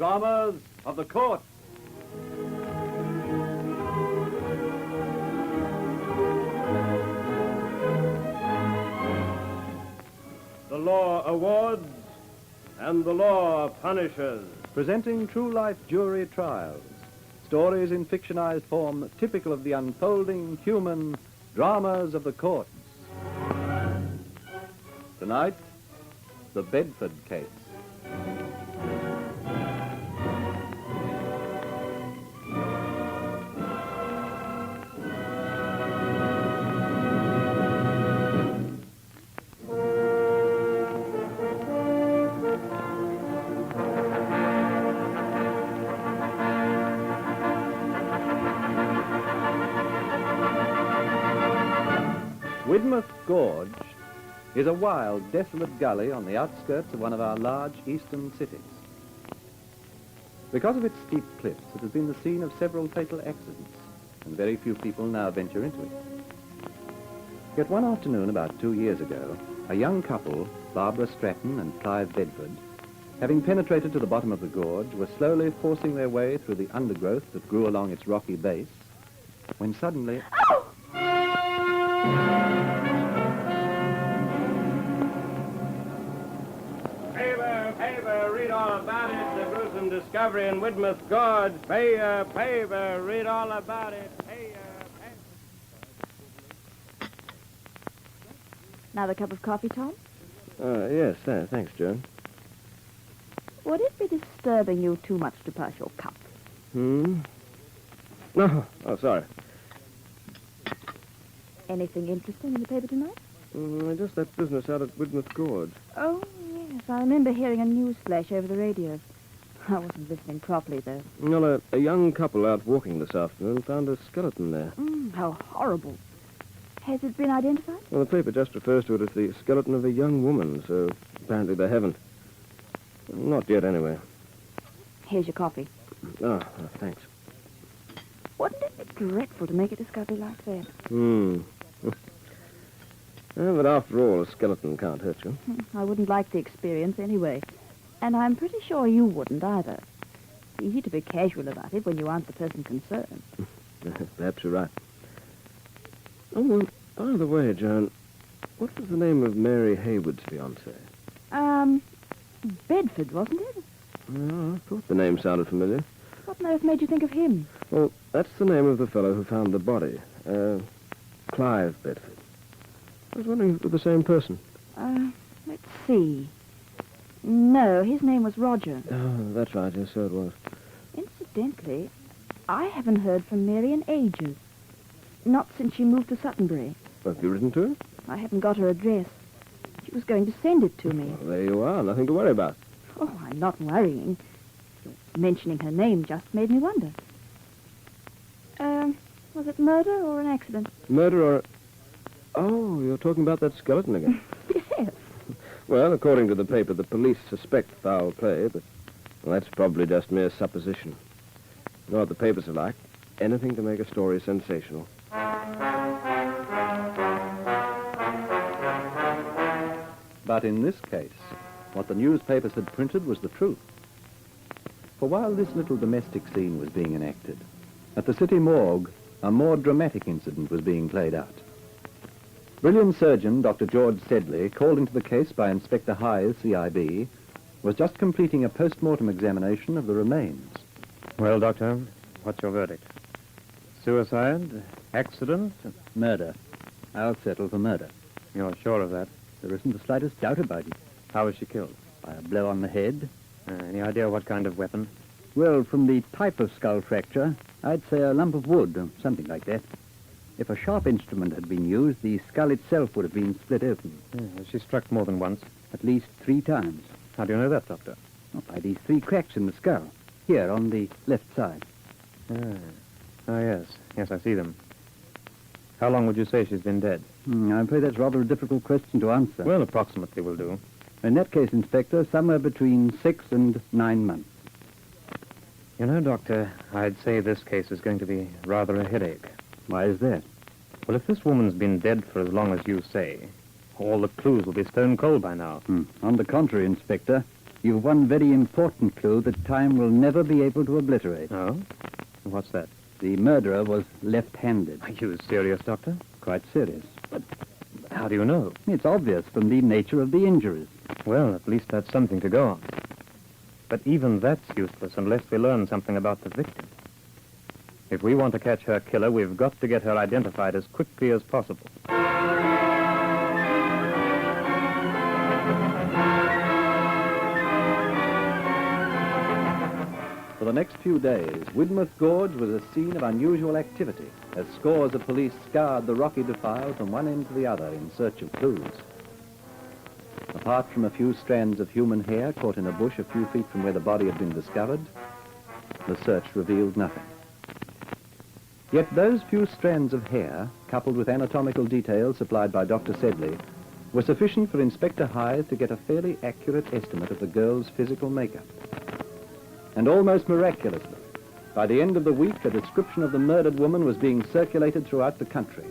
dramas of the court. The law awards and the law punishes. Presenting true-life jury trials. Stories in fictionized form typical of the unfolding human dramas of the courts. Tonight, the Bedford case. Widmouth Gorge is a wild, desolate gully on the outskirts of one of our large eastern cities. Because of its steep cliffs, it has been the scene of several fatal accidents, and very few people now venture into it. Yet one afternoon about 2 years ago, a young couple, Barbara Stratton and Clive Bedford, having penetrated to the bottom of the gorge, were slowly forcing their way through the undergrowth that grew along its rocky base, when suddenly... Oh! Paper, read all about it. The gruesome discovery in Widmouth Gorge. Paper, read all about it. Another cup of coffee, Tom? Yes, thanks, Joan. Would it be disturbing you too much to pass your cup? No. Oh, sorry. Anything interesting in the paper tonight? Just that business out at Widmouth Gorge. Oh, yes. I remember hearing a news flash over the radio. I wasn't listening properly, though. Well, a young couple out walking this afternoon found a skeleton there. How horrible. Has it been identified? Well, the paper just refers to it as the skeleton of a young woman, so apparently they haven't. Not yet, anyway. Here's your coffee. Oh, thanks. Wouldn't it be dreadful to make a discovery like that? But after all, a skeleton can't hurt you. I wouldn't like the experience anyway. And I'm pretty sure you wouldn't either. It's easy to be casual about it when you aren't the person concerned. Perhaps you're right. Oh, well, by the way, Joan, what was the name of Mary Haywood's fiancé? Bedford, wasn't it? Oh, I thought the name sounded familiar. What on earth made you think of him? Well, that's the name of the fellow who found the body. Clive Bedford. I was wondering if it was the same person. Let's see. No, his name was Roger. Oh, that's right. Yes, so it was. Incidentally, I haven't heard from Mary in ages. Not since she moved to Suttonbury. Have you written to her? I haven't got her address. She was going to send it to me. Well, there you are. Nothing to worry about. Oh, I'm not worrying. Mentioning her name just made me wonder. Was it murder or an accident? Murder or... Oh, you're talking about that skeleton again. Yes. Well, according to the paper, the police suspect foul play, but that's probably just mere supposition. You know what the papers are like? Anything to make a story sensational. But in this case, what the newspapers had printed was the truth. For while this little domestic scene was being enacted, at the city morgue, a more dramatic incident was being played out. Brilliant surgeon Dr. George Sedley, called into the case by Inspector Hythe, CIB, was just completing a post-mortem examination of the remains. Well, Doctor, what's your verdict? Suicide? Accident? Murder. I'll settle for murder. You're sure of that? There isn't the slightest doubt about it. How was she killed? By a blow on the head. Any idea what kind of weapon? Well, from the type of skull fracture, I'd say a lump of wood, or something like that. If a sharp instrument had been used, the skull itself would have been split open. Was she struck more than once? At least 3 times. How do you know that, Doctor? Oh, by these 3 cracks in the skull. Here, on the left side. Oh, yes. Yes, I see them. How long would you say she's been dead? I'm afraid that's rather a difficult question to answer. Well, approximately will do. In that case, Inspector, somewhere between 6 and 9 months. You know, Doctor, I'd say this case is going to be rather a headache. Why is that? Well, if this woman's been dead for as long as you say, all the clues will be stone cold by now. On the contrary, Inspector, You've one very important clue that time will never be able to obliterate. Oh? What's that? The murderer was left-handed. Are you serious, Doctor? Quite serious. How do you know? It's obvious from the nature of the injuries. Well, at least that's something to go on. But even that's useless unless we learn something about the victim. If we want to catch her killer, we've got to get her identified as quickly as possible. For the next few days, Widmouth Gorge was a scene of unusual activity as scores of police scoured the rocky defile from one end to the other in search of clues. Apart from a few strands of human hair caught in a bush a few feet from where the body had been discovered, the search revealed nothing. Yet those few strands of hair, coupled with anatomical details supplied by Dr. Sedley, were sufficient for Inspector Hythe to get a fairly accurate estimate of the girl's physical makeup. And almost miraculously, by the end of the week, a description of the murdered woman was being circulated throughout the country.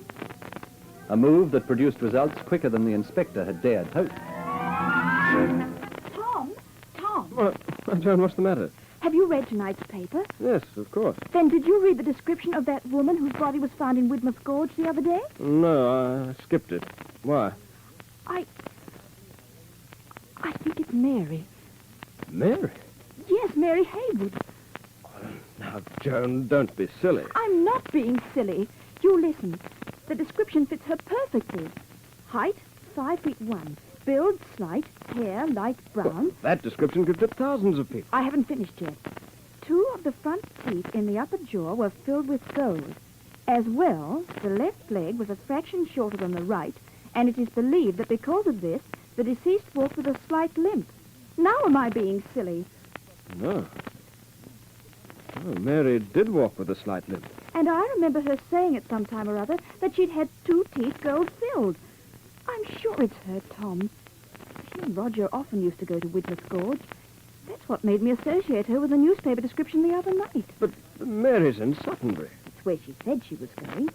A move that produced results quicker than the inspector had dared hope. Tom, Well, Joan, what's the matter? have you read tonight's paper? Yes, of course. Then did you read the description of that woman whose body was found in Widmouth Gorge the other day? No, I skipped it. Why? I think it's Mary. Mary? Yes, Mary Haywood. Now, Joan, don't be silly. I'm not being silly. You listen. The description fits her perfectly. Height, 5'1". Build, slight. Hair, light brown. That description could fit thousands of people. I haven't finished yet. 2 of the front teeth in the upper jaw were filled with gold. As well, the left leg was a fraction shorter than the right, and it is believed that because of this, the deceased walked with a slight limp. Now am I being silly? No. Oh, Mary did walk with a slight limp. And I remember her saying at some time or other that she'd had 2 teeth gold-filled. I'm sure it's her, Tom. She and Roger often used to go to Widmouth Gorge. That's what made me associate her with the newspaper description the other night. But Mary's in Suttonbury. It's where she said she was going.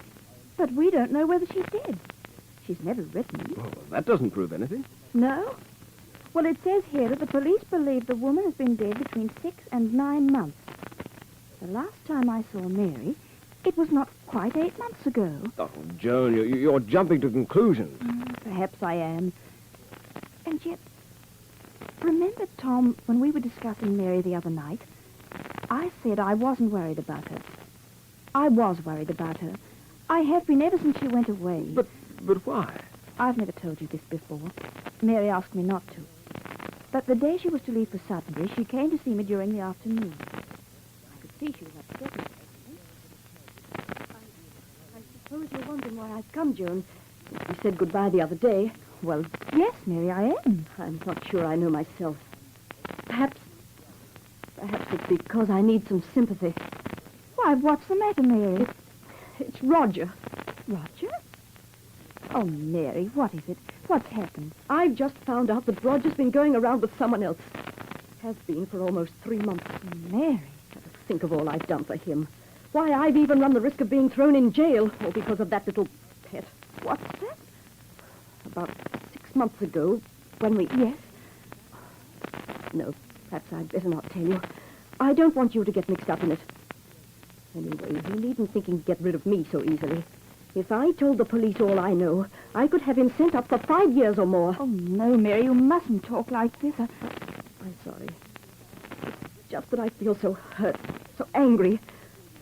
But we don't know whether she did. She's never written. Oh, well, that doesn't prove anything. No? Well, it says here that the police believe the woman has been dead between 6 and 9 months. The last time I saw Mary, it was not quite 8 months ago. Oh, Joan, you're jumping to conclusions. Perhaps I am. And yet, remember, Tom, when we were discussing Mary the other night, I said I wasn't worried about her. I was worried about her. I have been ever since she went away. But why? I've never told you this before. Mary asked me not to. But the day she was to leave for Suttonbury, she came to see me during the afternoon. I could see she was upset. I suppose you're wondering why I've come, Joan. You said goodbye the other day. Well, yes, Mary, I am. I'm not sure I know myself. Perhaps it's because I need some sympathy. Why, what's the matter, Mary? It's Roger. Roger? Oh, Mary, what is it? What's happened? I've just found out that Roger's been going around with someone else. Has been for almost 3 months. Mary. Think of all I've done for him. Why, I've even run the risk of being thrown in jail, all because of that little pet. What's that? About 6 months ago, when we... Yes? No, perhaps I'd better not tell you. I don't want you to get mixed up in it. Anyway, you needn't think he can get rid of me so easily. If I told the police all I know, I could have him sent up for 5 years or more. Oh, no, Mary, you mustn't talk like this. I'm sorry. It's just that I feel so hurt, so angry.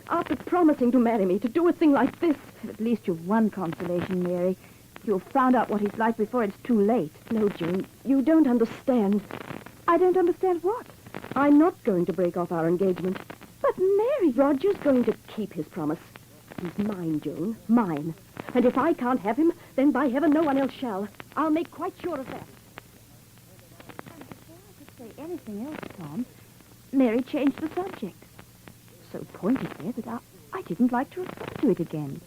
After promising to marry me, to do a thing like this. At least you've one consolation, Mary. You've found out what he's like before it's too late. No, June, you don't understand. I don't understand what? I'm not going to break off our engagement. But, Mary... Roger's going to keep his promise. He's mine, Joan, mine. And if I can't have him, then by heaven no one else shall. I'll make quite sure of that. And before I could say anything else, Tom, Mary changed the subject. So pointed there that I didn't like to refer to it again.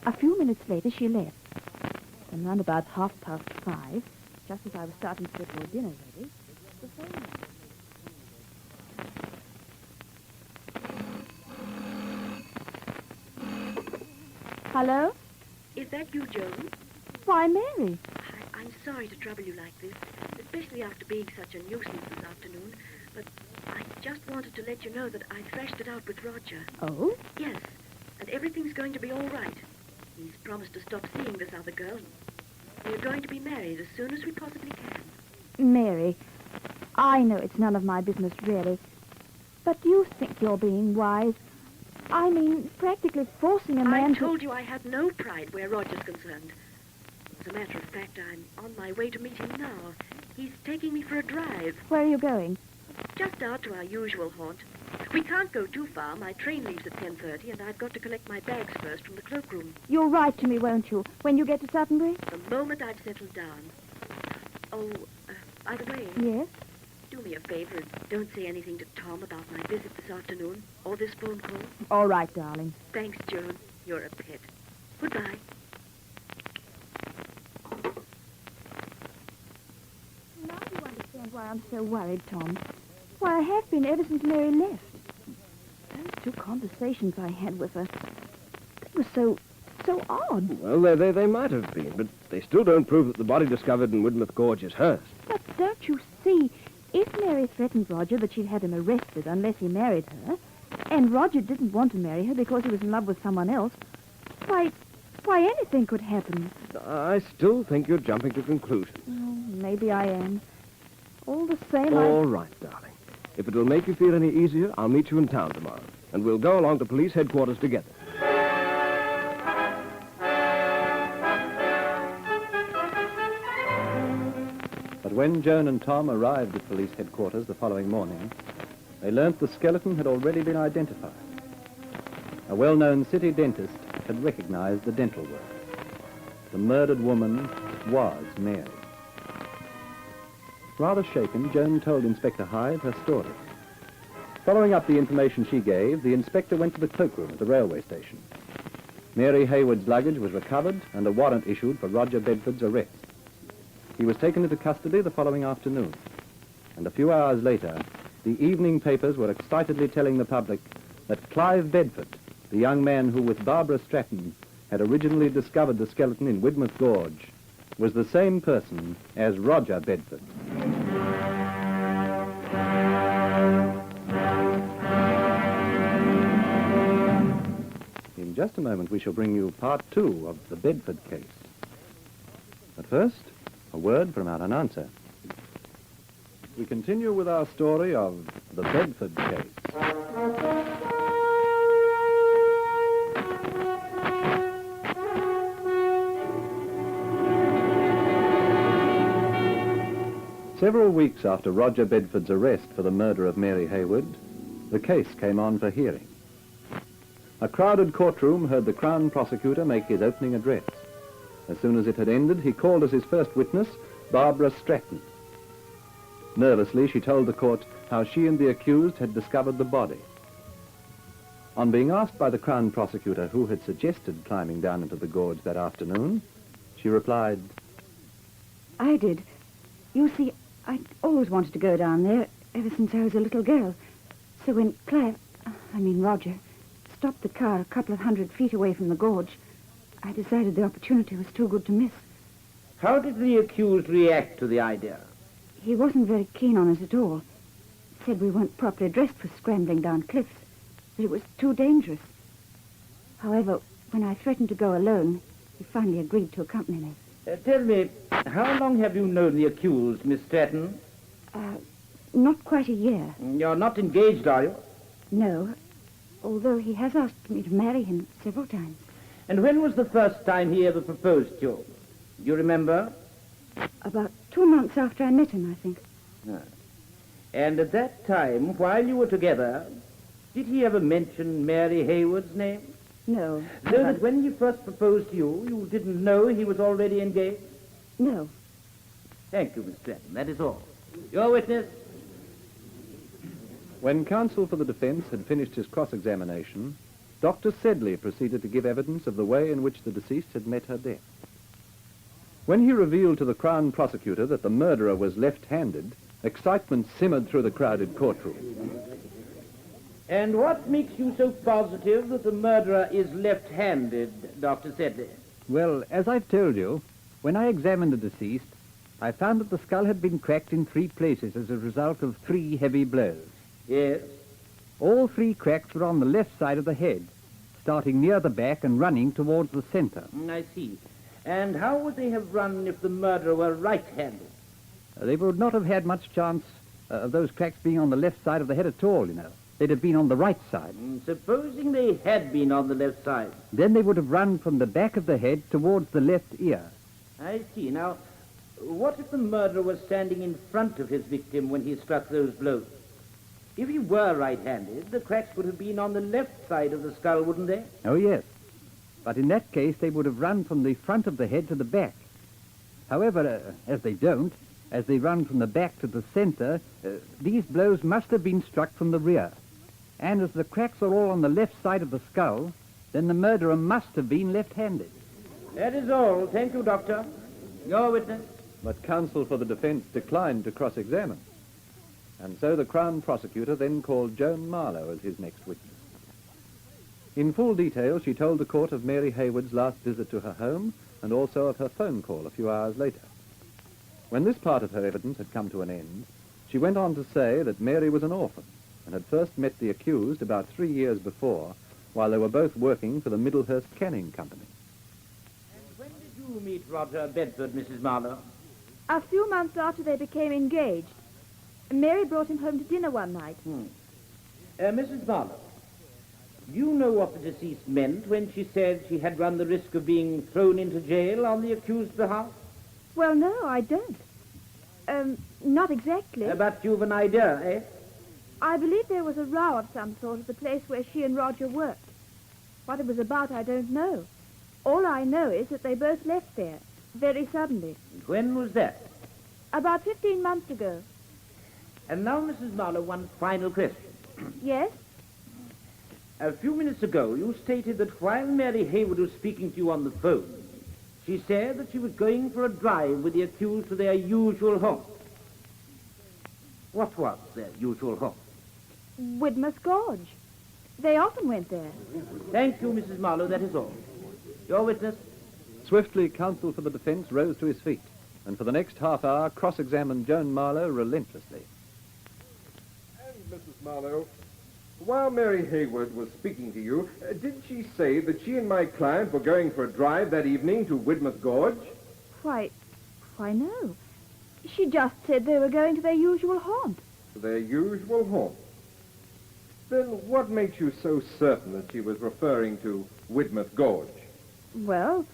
A few minutes later, she left. And round about 5:30, just as I was starting to get your dinner ready, the phone rang. Hello? Is that you, Joan? Why, Mary? I'm sorry to trouble you like this. especially after being such a nuisance this afternoon. But I just wanted to let you know that I thrashed it out with Roger. Oh? Yes, and everything's going to be all right. He's promised to stop seeing this other girl. We're going to be married as soon as we possibly can. Mary, I know it's none of my business, really. But do you think you're being wise? I mean, practically forcing a man I told you I have no pride where Roger's concerned. As a matter of fact, I'm on my way to meet him now. He's taking me for a drive, Where are you going? just out to our usual haunt. We can't go too far. My train leaves at 10:30, and I've got to collect my bags first from the cloakroom. You'll write to me, won't you, when you get to Suttonbury? The moment I've settled down. Oh, by the way, Yes. do me a favor and don't say anything to Tom about my visit this afternoon or this phone call. All right, darling. Thanks, Joan. You're a pet. Goodbye. Now you understand why I'm so worried, Tom. Why, I have been ever since Mary left. Those 2 conversations I had with her, it was so odd. Well, they might have been, but they still don't prove that the body discovered in Widmouth Gorge is hers. But don't you see, if Mary threatened Roger that she'd have him arrested unless he married her, and Roger didn't want to marry her because he was in love with someone else, why anything could happen. I still think you're jumping to conclusions. Oh, maybe I am. All the same, All right, darling. If it'll make you feel any easier, I'll meet you in town tomorrow, and we'll go along to police headquarters together. But when Joan and Tom arrived at police headquarters the following morning, they learnt the skeleton had already been identified. A well-known city dentist had recognized the dental work. The murdered woman was Mary. Rather shaken, Joan told Inspector Hyde her story. Following up the information she gave, the inspector went to the cloakroom at the railway station. Mary Hayward's luggage was recovered and a warrant issued for Roger Bedford's arrest. He was taken into custody the following afternoon, and a few hours later, the evening papers were excitedly telling the public that Clive Bedford, the young man who with Barbara Stratton had originally discovered the skeleton in Widmouth Gorge, was the same person as Roger Bedford. In just a moment, we shall bring you part 2 of the Bedford case. But first, a word from our announcer. We continue with our story of the Bedford case. Several weeks after Roger Bedford's arrest for the murder of Mary Hayward, the case came on for hearing. A crowded courtroom heard the Crown prosecutor make his opening address. As soon as it had ended, he called as his first witness Barbara Stratton. Nervously, she told the court how she and the accused had discovered the body. On being asked by the Crown prosecutor who had suggested climbing down into the gorge that afternoon, she replied, I did. You see, I always wanted to go down there ever since I was a little girl. So when Roger, stopped the car a couple of 100 feet away from the gorge, I decided the opportunity was too good to miss. How did the accused react to the idea? He wasn't very keen on us at all. Said we weren't properly dressed for scrambling down cliffs, that it was too dangerous. However, when I threatened to go alone, he finally agreed to accompany me. Tell me, how long have you known the accused, Miss Stratton? Not quite a year. You're not engaged, are you? No, although he has asked me to marry him several times. And when was the first time he ever proposed to you? Do you remember? About 2 months after I met him, I think. And at that time, while you were together, did he ever mention Mary Hayward's name? No. So that when he first proposed to you, you didn't know he was already engaged? No. Thank you, Miss Stratton. That is all. Your witness. When counsel for the defense had finished his cross-examination, Dr. Sedley proceeded to give evidence of the way in which the deceased had met her death. When he revealed to the Crown prosecutor that the murderer was left-handed, excitement simmered through the crowded courtroom. And what makes you so positive that the murderer is left-handed, Dr. Sedley? Well, as I've told you, when I examined the deceased, I found that the skull had been cracked in 3 places as a result of 3 heavy blows. Yes. All 3 cracks were on the left side of the head, starting near the back and running towards the center. I see. And how would they have run if the murderer were right-handed? They would not have had much chance of those cracks being on the left side of the head at all, you know. They'd have been on the right side. Supposing they had been on the left side. Then they would have run from the back of the head towards the left ear. I see. Now, what if the murderer was standing in front of his victim when he struck those blows? If he were right-handed, the cracks would have been on the left side of the skull, wouldn't they? Oh, yes. But in that case, they would have run from the front of the head to the back. However, as they don't, as they run from the back to the center, these blows must have been struck from the rear. And as the cracks are all on the left side of the skull, then the murderer must have been left-handed. That is all. Thank you, Doctor. Your witness. But counsel for the defense declined to cross-examine. And so the Crown prosecutor then called Joan Marlowe as his next witness. In full detail, she told the court of Mary Hayward's last visit to her home and also of her phone call a few hours later. When this part of her evidence had come to an end, she went on to say that Mary was an orphan and had first met the accused about 3 years before while they were both working for the Middlehurst Canning Company. And when did you meet Roger Bedford, Mrs. Marlowe? A few months after they became engaged, Mary brought him home to dinner one night. Mrs. Marlowe, you know what the deceased meant when she said she had run the risk of being thrown into jail on the accused's behalf? Well, no, I don't. Not exactly. But you've an idea, eh? I believe there was a row of some sort at the place where she and Roger worked. What it was about, I don't know. All I know is that they both left there, very suddenly. When was that? About 15 months ago. And now, Mrs. Marlowe, one final question. Yes? A few minutes ago, you stated that while Mary Hayward was speaking to you on the phone, she said that she was going for a drive with the accused to their usual home. What was their usual home? Widmer's Gorge. They often went there. Thank you, Mrs. Marlowe, that is all. Your witness? Swiftly, counsel for the defense rose to his feet and for the next half hour cross-examined Joan Marlowe relentlessly. And Mrs. Marlowe, while Mary Hayward was speaking to you, did she say that she and my client were going for a drive that evening to Widmouth Gorge? Why, no. She just said they were going to their usual haunt. To their usual haunt? Then what makes you so certain that she was referring to Widmouth Gorge? Well,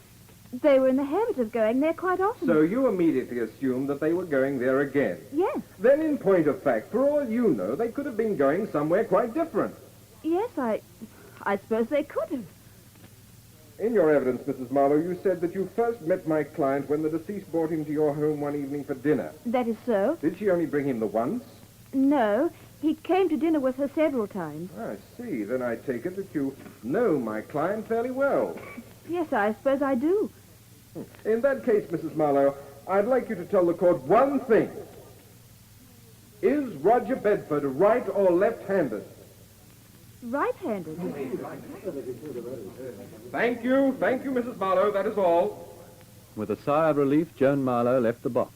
they were in the habit of going there quite often. So you immediately assumed that they were going there again? Yes. Then in point of fact, for all you know, they could have been going somewhere quite different. Yes, I suppose they could have. In your evidence, Mrs. Marlowe, you said that you first met my client when the deceased brought him to your home one evening for dinner. That is so. Did she only bring him the once? No, he came to dinner with her several times. I see. Then I take it that you know my client fairly well. Yes, I suppose I do. In that case, Mrs. Marlowe, I'd like you to tell the court one thing. Is Roger Bedford right or left-handed? Right-handed. Thank you, Mrs. Marlowe. That is all. With a sigh of relief, Joan Marlowe left the box.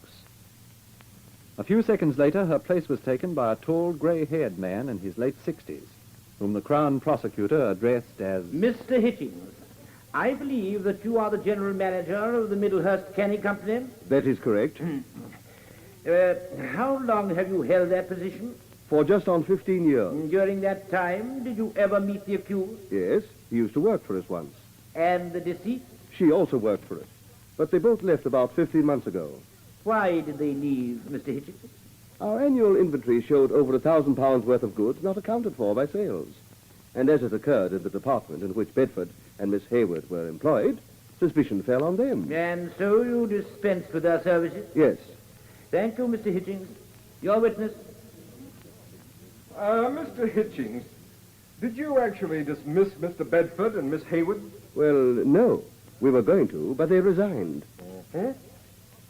A few seconds later, her place was taken by a tall, grey-haired man in his late 60s, whom the Crown prosecutor addressed as... Mr. Hitchings, I believe that you are the general manager of the Middlehurst Canning Company. That is correct. How long have you held that position? For just on 15 years. During that time, did you ever meet the accused? Yes, he used to work for us once. And the deceased? She also worked for us. But they both left about 15 months ago. Why did they leave, Mr. Hitchings? Our annual inventory showed over £1,000 worth of goods not accounted for by sales. And as it occurred in the department in which Bedford and Miss Hayward were employed, suspicion fell on them. And so you dispensed with their services? Yes. Thank you, Mr. Hitchings. Your witness? Mr. Hitchings, did you actually dismiss Mr. Bedford and Miss Hayward? Well, no. We were going to, but they resigned. Mm-hmm.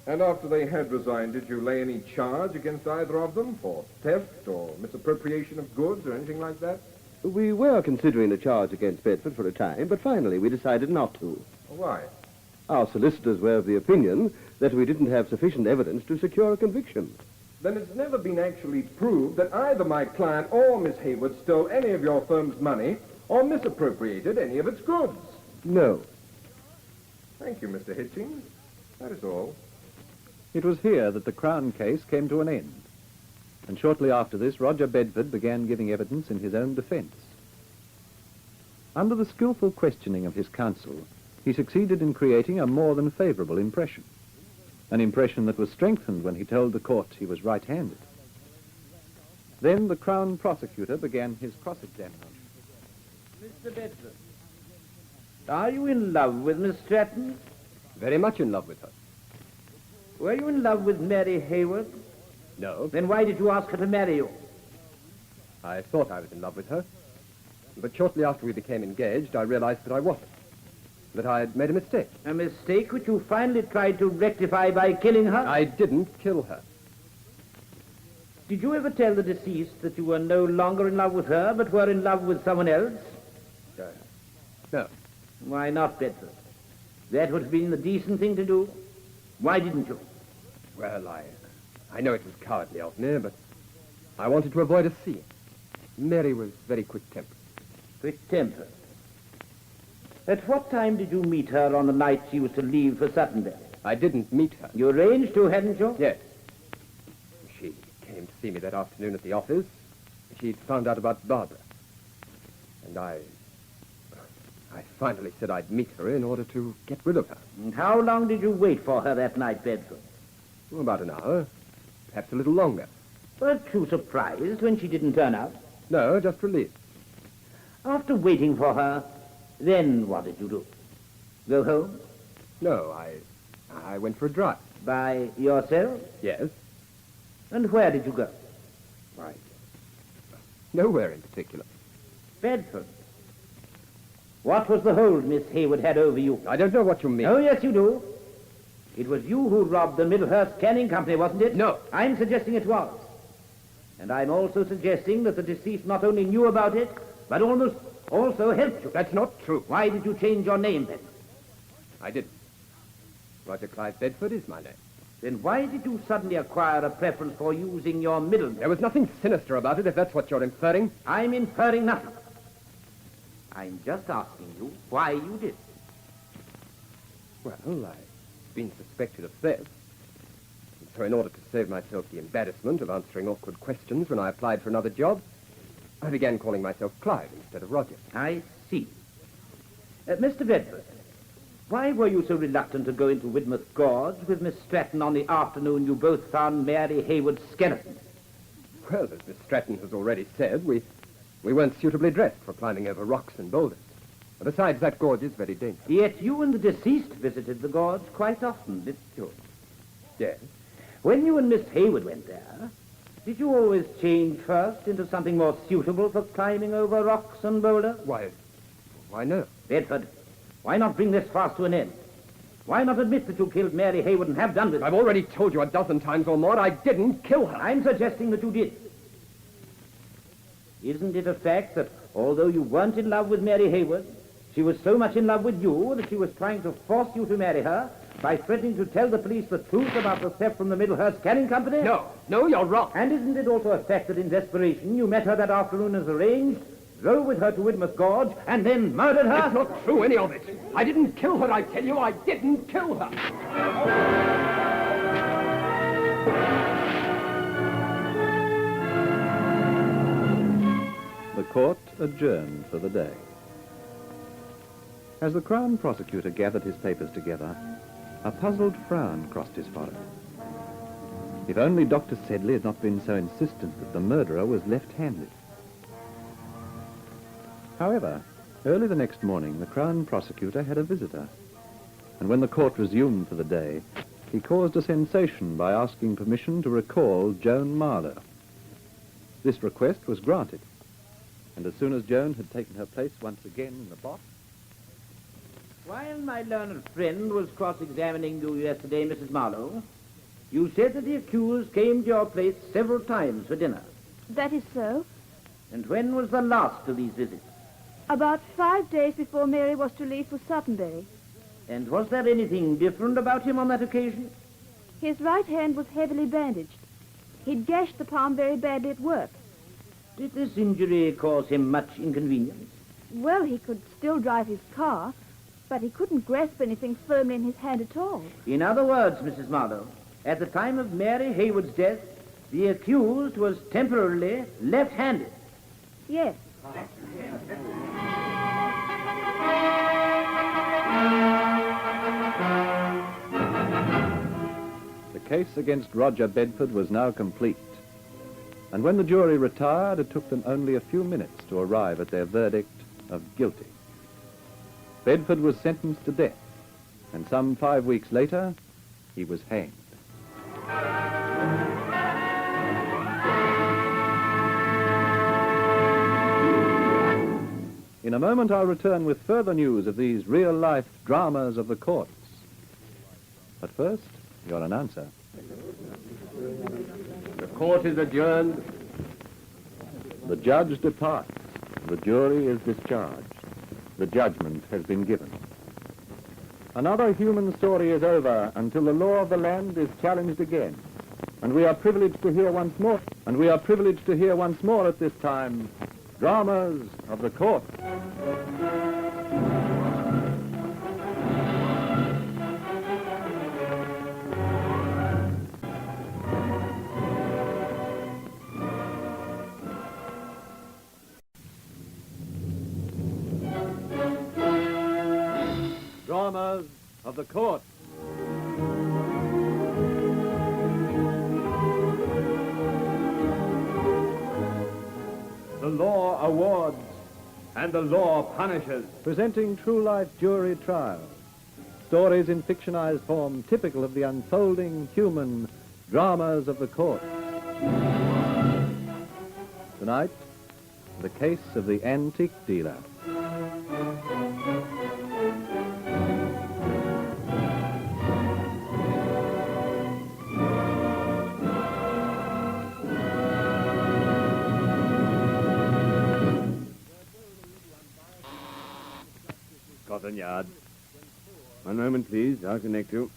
And after they had resigned, did you lay any charge against either of them for theft or misappropriation of goods or anything like that? We were considering a charge against Bedford for a time, but finally we decided not to. Why? Our solicitors were of the opinion that we didn't have sufficient evidence to secure a conviction. Then it's never been actually proved that either my client or Miss Hayward stole any of your firm's money or misappropriated any of its goods. No. Thank you, Mr. Hitchings. That is all. It was here that the Crown case came to an end. And shortly after this, Roger Bedford began giving evidence in his own defense. Under the skillful questioning of his counsel, he succeeded in creating a more than favorable impression. An impression that was strengthened when he told the court he was right-handed. Then the Crown prosecutor began his cross-examination. Mr. Bedford, are you in love with Miss Stratton? Very much in love with her. Were you in love with Mary Hayward? No. Then why did you ask her to marry you? I thought I was in love with her. But shortly after we became engaged, I realized that I wasn't. That I had made a mistake. A mistake which you finally tried to rectify by killing her? I didn't kill her. Did you ever tell the deceased that you were no longer in love with her, but were in love with someone else? No. Why not, Bedford? That would have been the decent thing to do. Why didn't you? Well, I know it was cowardly of me, but I wanted to avoid a scene. Mary was very quick-tempered. Quick-tempered? At what time did you meet her on the night she was to leave for Suttonbury? I didn't meet her. You arranged to, hadn't you? Yes. She came to see me that afternoon at the office. She'd found out about Barbara. And I finally said I'd meet her in order to get rid of her. And how long did you wait for her that night, Bedford? Well, about an hour. Perhaps a little longer. Weren't you surprised when she didn't turn up? No, just relieved. After waiting for her, then what did you do? Go home? No, I went for a drive. By yourself? Yes. And where did you go? Why, nowhere in particular. Bedford. What was the hold Miss Hayward had over you? I don't know what you mean. Oh, yes, you do. It was you who robbed the Middlehurst Canning Company, wasn't it? No. I'm suggesting it was. And I'm also suggesting that the deceased not only knew about it, but almost also helped you. That's not true. Why did you change your name, then? I didn't. Roger Clive Bedford is my name. Then why did you suddenly acquire a preference for using your middle name? There was nothing sinister about it, if that's what you're inferring. I'm inferring nothing. I'm just asking you why you did. Well, I've been suspected of theft. And so in order to save myself the embarrassment of answering awkward questions when I applied for another job, I began calling myself Clive instead of Roger. I see. Mr. Bedford, why were you so reluctant to go into Widmouth Gorge with Miss Stratton on the afternoon you both found Mary Hayward's skeleton? Well, as Miss Stratton has already said, we weren't suitably dressed for climbing over rocks and boulders. And besides, that gorge is very dangerous. Yet you and the deceased visited the gorge quite often, didn't you? Yes. When you and Miss Hayward went there, did you always change first into something more suitable for climbing over rocks and boulders? Why no? Bedford, why not bring this farce to an end? Why not admit that you killed Mary Hayward and have done with it? I've already told you a dozen times or more I didn't kill her. I'm suggesting that you did. Isn't it a fact that although you weren't in love with Mary Hayward, she was so much in love with you that she was trying to force you to marry her by threatening to tell the police the truth about the theft from the Middlehurst Canning Company? No, you're wrong. And isn't it also a fact that in desperation you met her that afternoon as arranged, drove with her to Widmouth Gorge, and then murdered her? It's not true, any of it. I didn't kill her, I tell you. I didn't kill her. The court adjourned for the day. As the Crown prosecutor gathered his papers together, a puzzled frown crossed his forehead. If only Dr. Sedley had not been so insistent that the murderer was left-handed. However, early the next morning, the Crown prosecutor had a visitor, and when the court resumed for the day, he caused a sensation by asking permission to recall Joan Marlowe. This request was granted, and as soon as Joan had taken her place once again in the box... While my learned friend was cross-examining you yesterday, Mrs. Marlowe, you said that the accused came to your place several times for dinner. That is so. And when was the last of these visits? About 5 days before Mary was to leave for Suttonbury. And was there anything different about him on that occasion? His right hand was heavily bandaged. He'd gashed the palm very badly at work. Did this injury cause him much inconvenience? Well, he could still drive his car, but he couldn't grasp anything firmly in his hand at all. In other words, Mrs. Marlowe, at the time of Mary Hayward's death, the accused was temporarily left-handed. Yes. The case against Roger Bedford was now complete. And when the jury retired, it took them only a few minutes to arrive at their verdict of guilty. Bedford was sentenced to death, and some 5 weeks later, he was hanged. In a moment, I'll return with further news of these real-life dramas of the courts. But first, your announcer. The court is adjourned. The judge departs. The jury is discharged. The judgment has been given. Another human story is over until the law of the land is challenged again. And we are privileged to hear once more, at this time, dramas of the court. Dramas of the court. The law awards and the law punishes. Presenting true-life jury trials. Stories in fictionized form typical of the unfolding human dramas of the court. Tonight, the case of the antique dealer. Scotland Yard. One moment, please. I'll connect you.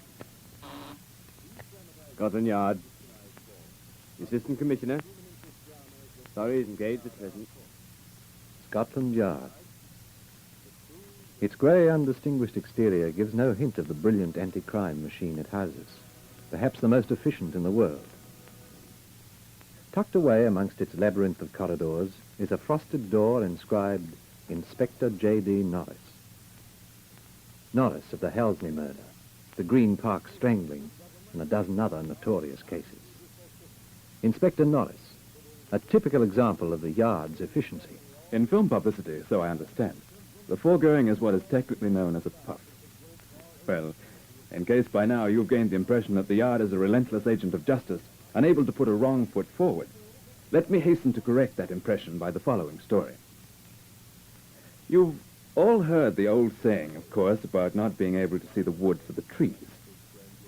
Scotland Yard. Assistant Commissioner. Sorry, he's engaged at present. Scotland Yard. Its grey, undistinguished exterior gives no hint of the brilliant anti-crime machine it houses, perhaps the most efficient in the world. Tucked away amongst its labyrinth of corridors is a frosted door inscribed Inspector J.D. Norris. Norris of the Helsley murder, the Green Park strangling, and a dozen other notorious cases. Inspector Norris, a typical example of the Yard's efficiency. In film publicity, so I understand, the foregoing is what is technically known as a puff. Well, in case by now you've gained the impression that the Yard is a relentless agent of justice, unable to put a wrong foot forward, let me hasten to correct that impression by the following story. You've all heard the old saying, of course, about not being able to see the wood for the trees.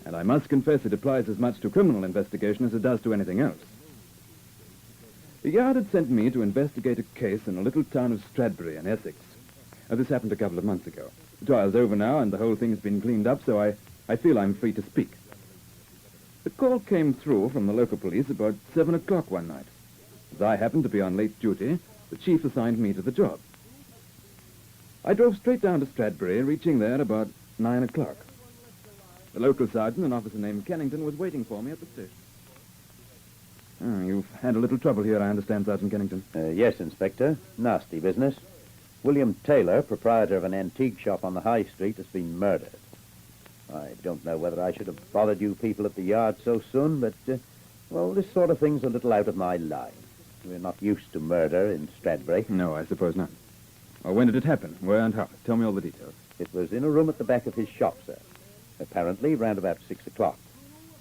And I must confess it applies as much to criminal investigation as it does to anything else. The Yard had sent me to investigate a case in a little town of Stradbury in Essex. This happened a couple of months ago. The trial's over now, and the whole thing has been cleaned up, so I feel I'm free to speak. The call came through from the local police about 7 o'clock one night. As I happened to be on late duty, the chief assigned me to the job. I drove straight down to Stradbury, reaching there about 9 o'clock. The local sergeant, an officer named Kennington, was waiting for me at the station. You've had a little trouble here, I understand, Sergeant Kennington. Yes, Inspector. Nasty business. William Taylor, proprietor of an antique shop on the High Street, has been murdered. I don't know whether I should have bothered you people at the Yard so soon, but, well, this sort of thing's a little out of my line. We're not used to murder in Stradbury. No, I suppose not. Well, when did it happen? Where and how? Tell me all the details. It was in a room at the back of his shop, sir. Apparently, round about 6 o'clock.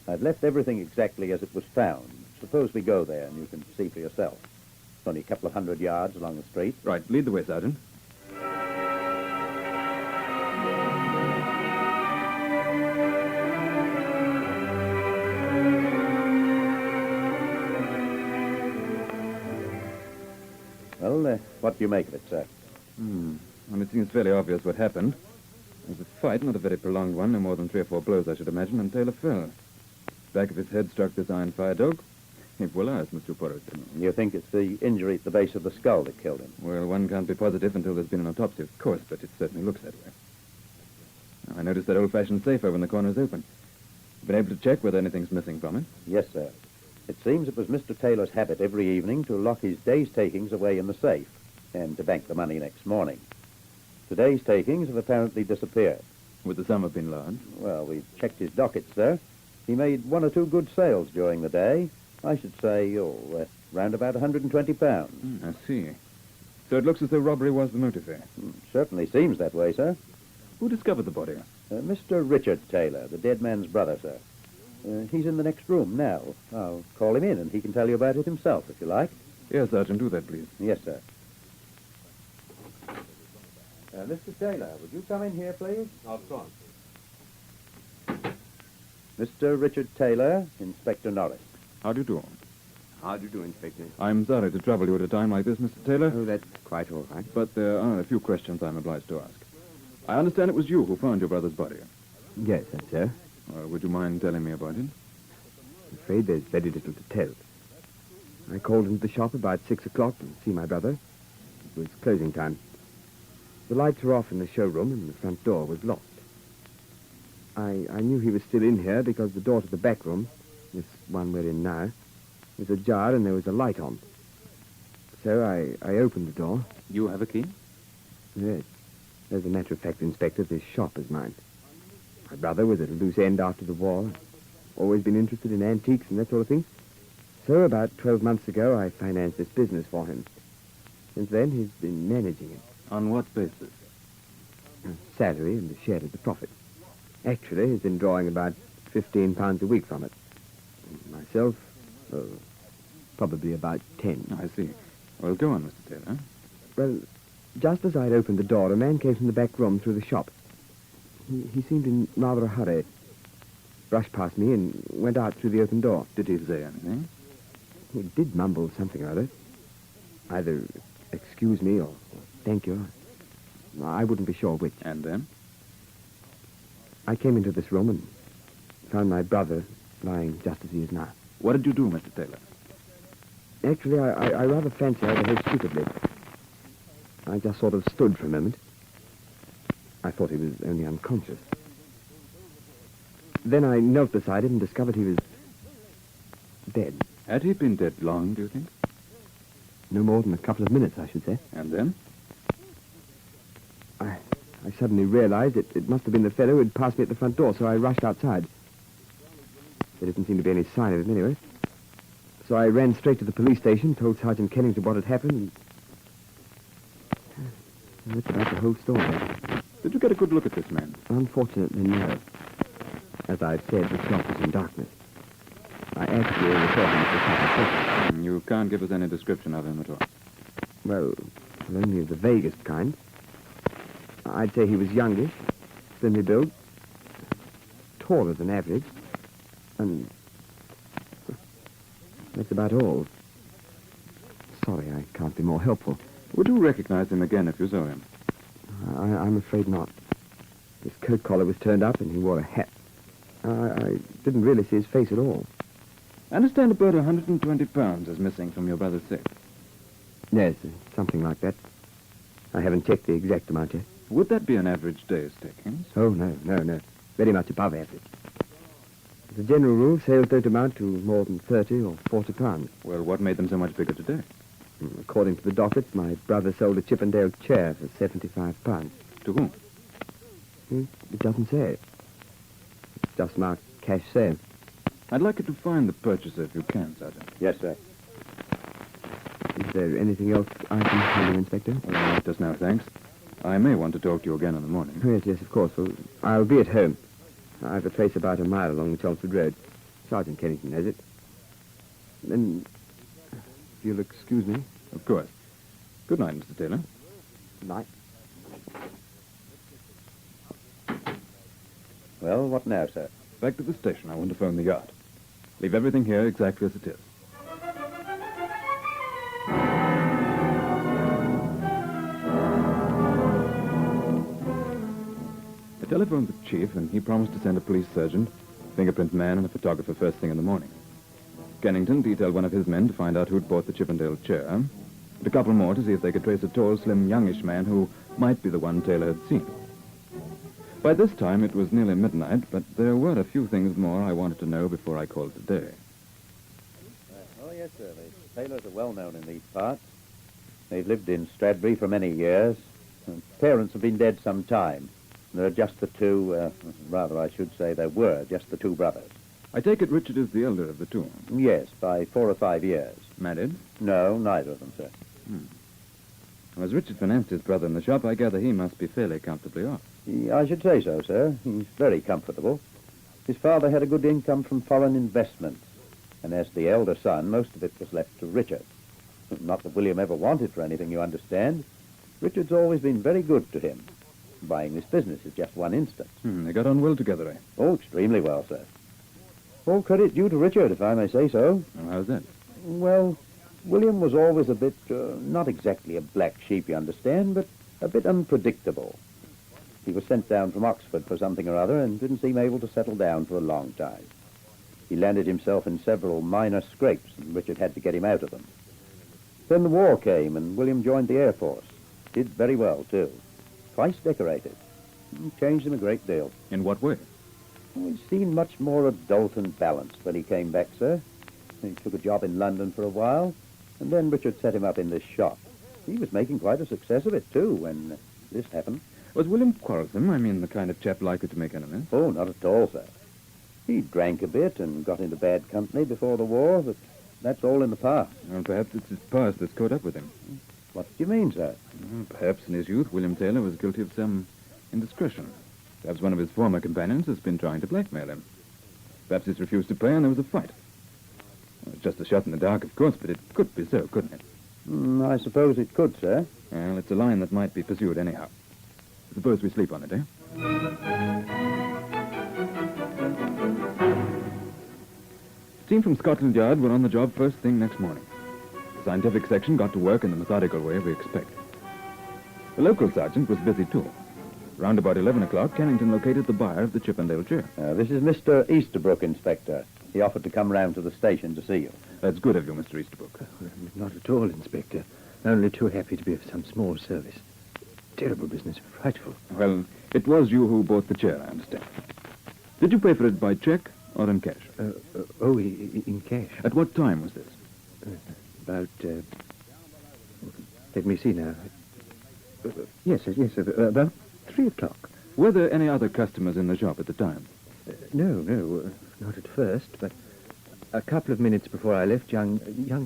I've left everything exactly as it was found. Suppose we go there and you can see for yourself. It's only a couple of 100 yards along the street. Right, lead the way, Sergeant. Well, what do you make of it, sir? Well, it seems fairly obvious what happened. There was a fight, not a very prolonged one, no more than 3 or 4 blows, I should imagine, and Taylor fell. Back of his head struck this iron fire dog. Et voila, as Monsieur Poirot said. You think it's the injury at the base of the skull that killed him? Well, one can't be positive until there's been an autopsy, of course, but it certainly looks that way. Now, I noticed that old-fashioned safe over in the corner is open. Been able to check whether anything's missing from it? Yes, sir. It seems it was Mr. Taylor's habit every evening to lock his day's takings away in the safe and to bank the money next morning. Today's takings have apparently disappeared. Would the sum have been large? Well, we've checked his docket, sir. He made 1 or 2 good sales during the day. I should say, round about £120. I see. So it looks as though robbery was the motive here. Certainly seems that way, sir. Who discovered the body? Mr. Richard Taylor, the dead man's brother, sir. He's in the next room now. I'll call him in, and he can tell you about it himself, if you like. Yes, Sergeant, do that, please. Yes, sir. Mr. Taylor, would you come in here, please? Out front. Mr. Richard Taylor, Inspector Norris. How do you do? How do you do, Inspector? I'm sorry to trouble you at a time like this, Mr. Taylor. Oh, that's quite all right. But there are a few questions I'm obliged to ask. I understand it was you who found your brother's body. Yes, that's so. Would you mind telling me about it? I'm afraid there's very little to tell. I called into the shop about 6 o'clock to see my brother. It was closing time. The lights were off in the showroom and the front door was locked. I knew he was still in here because the door to the back room, this one we're in now, was ajar and there was a light on. So I opened the door. You have a key? Yes. As a matter of fact, Inspector, this shop is mine. My brother was at a loose end after the war. Always been interested in antiques and that sort of thing. So about 12 months ago, I financed this business for him. Since then, he's been managing it. On what basis? Salary and a share of the profit. Actually, he's been drawing about £15 a week from it. Myself, probably about 10. I see. Well, go on, Mr. Taylor. Well, just as I'd opened the door, a man came from the back room through the shop. He seemed in rather a hurry. Brushed past me and went out through the open door. Did he say anything? He did mumble something or other. Either excuse me or thank you. I wouldn't be sure which. And then? I came into this room and found my brother lying just as he is now. What did you do, Mr. Taylor? Actually, I rather fancy I behaved stupidly. I just sort of stood for a moment. I thought he was only unconscious. Then I knelt beside him and discovered he was dead. Had he been dead long, do you think? No more than a couple of minutes, I should say. And then? I suddenly realized it must have been the fellow who had passed me at the front door, so I rushed outside. There didn't seem to be any sign of him anyway. So I ran straight to the police station, told Sergeant Kennington what had happened, and that's about the whole story. Did you get a good look at this man? Unfortunately, no. As I've said, the shop was in darkness. I actually referred him to the top of. You can't give us any description of him at all. Well, only of the vaguest kind. I'd say he was youngish, slimly built, taller than average, and that's about all. Sorry, I can't be more helpful. Would you recognize him again if you saw him? I'm afraid not. His coat collar was turned up and he wore a hat. I didn't really see his face at all. I understand about £120 is missing from your brother's safe. Yes, something like that. I haven't checked the exact amount yet. Would that be an average day's takings? Oh, no. Very much above average. As a general rule, sales don't amount to more than 30 or 40 pounds. Well, what made them so much bigger today? According to the dockets, my brother sold a Chippendale chair for £75. To whom? It doesn't say. It's just marked cash sale. I'd like you to find the purchaser if you can, Sergeant. Yes, sir. Is there anything else I can tell you, Inspector? Not just now, thanks. I may want to talk to you again in the morning. Yes, of course. Well, I'll be at home. I have a place about a mile along the Chelmsford Road. Sergeant Kennington has it. Then, if you'll excuse me. Of course. Good night, Mr. Taylor. Good night. Well, what now, sir? Back to the station. I want to phone the yard. Leave everything here exactly as it is. telephoned the chief, and he promised to send a police sergeant, fingerprint man, and a photographer first thing in the morning. Kennington detailed one of his men to find out who'd bought the Chippendale chair, and a couple more to see if they could trace a tall, slim, youngish man who might be the one Taylor had seen. By this time, it was nearly midnight, but there were a few things more I wanted to know before I called it a day. Oh, yes, sir. The Taylors are well known in these parts. They've lived in Stradbury for many years. And parents have been dead some time. There are just the two, rather, I should say, there were just the two brothers. I take it Richard is the elder of the two. Yes, by 4 or 5 years. Married? No, neither of them, sir. Well, as Richard financed his brother in the shop, I gather he must be fairly comfortably off. I should say so, sir. He's very comfortable. His father had a good income from foreign investments, and as the elder son, most of it was left to Richard. Not that William ever wanted for anything, you understand. Richard's always been very good to him. Buying this business is just one instance. They got on well together, eh? Oh, extremely well, sir. All credit due to Richard, if I may say so. Oh, how's that? Well, William was always a bit, not exactly a black sheep, you understand, but a bit unpredictable. He was sent down from Oxford for something or other and didn't seem able to settle down for a long time. He landed himself in several minor scrapes, and Richard had to get him out of them. Then the war came, and William joined the Air Force. Did very well, too. Twice decorated. Changed him a great deal. In what way? He seemed much more adult and balanced when he came back, sir. He took a job in London for a while, and then Richard set him up in this shop. He was making quite a success of it, too, when this happened. Was William quarrelsome? I mean, the kind of chap likely to make enemies? Oh, not at all, sir. He drank a bit and got into bad company before the war, but that's all in the past. Well, perhaps it's his past that's caught up with him. What do you mean, sir? Perhaps in his youth, William Taylor was guilty of some indiscretion. Perhaps one of his former companions has been trying to blackmail him. Perhaps he's refused to pay and there was a fight. Well, it's just a shot in the dark, of course, but it could be so, couldn't it? I suppose it could, sir. Well, it's a line that might be pursued anyhow. Suppose we sleep on it, eh? The team from Scotland Yard were on the job first thing next morning. The scientific section got to work in the methodical way we expect. The local sergeant was busy, too. Round about 11 o'clock, Kennington located the buyer of the Chippendale chair. This is Mr. Easterbrook, Inspector. He offered to come round to the station to see you. That's good of you, Mr. Easterbrook. Not at all, Inspector. Only too happy to be of some small service. Terrible business, frightful. Well, it was you who bought the chair, I understand. Did you pay for it by check or in cash? In cash. At what time was this? About, let me see now. Yes, about 3 o'clock. Were there any other customers in the shop at the time? No, not at first, but a couple of minutes before I left, young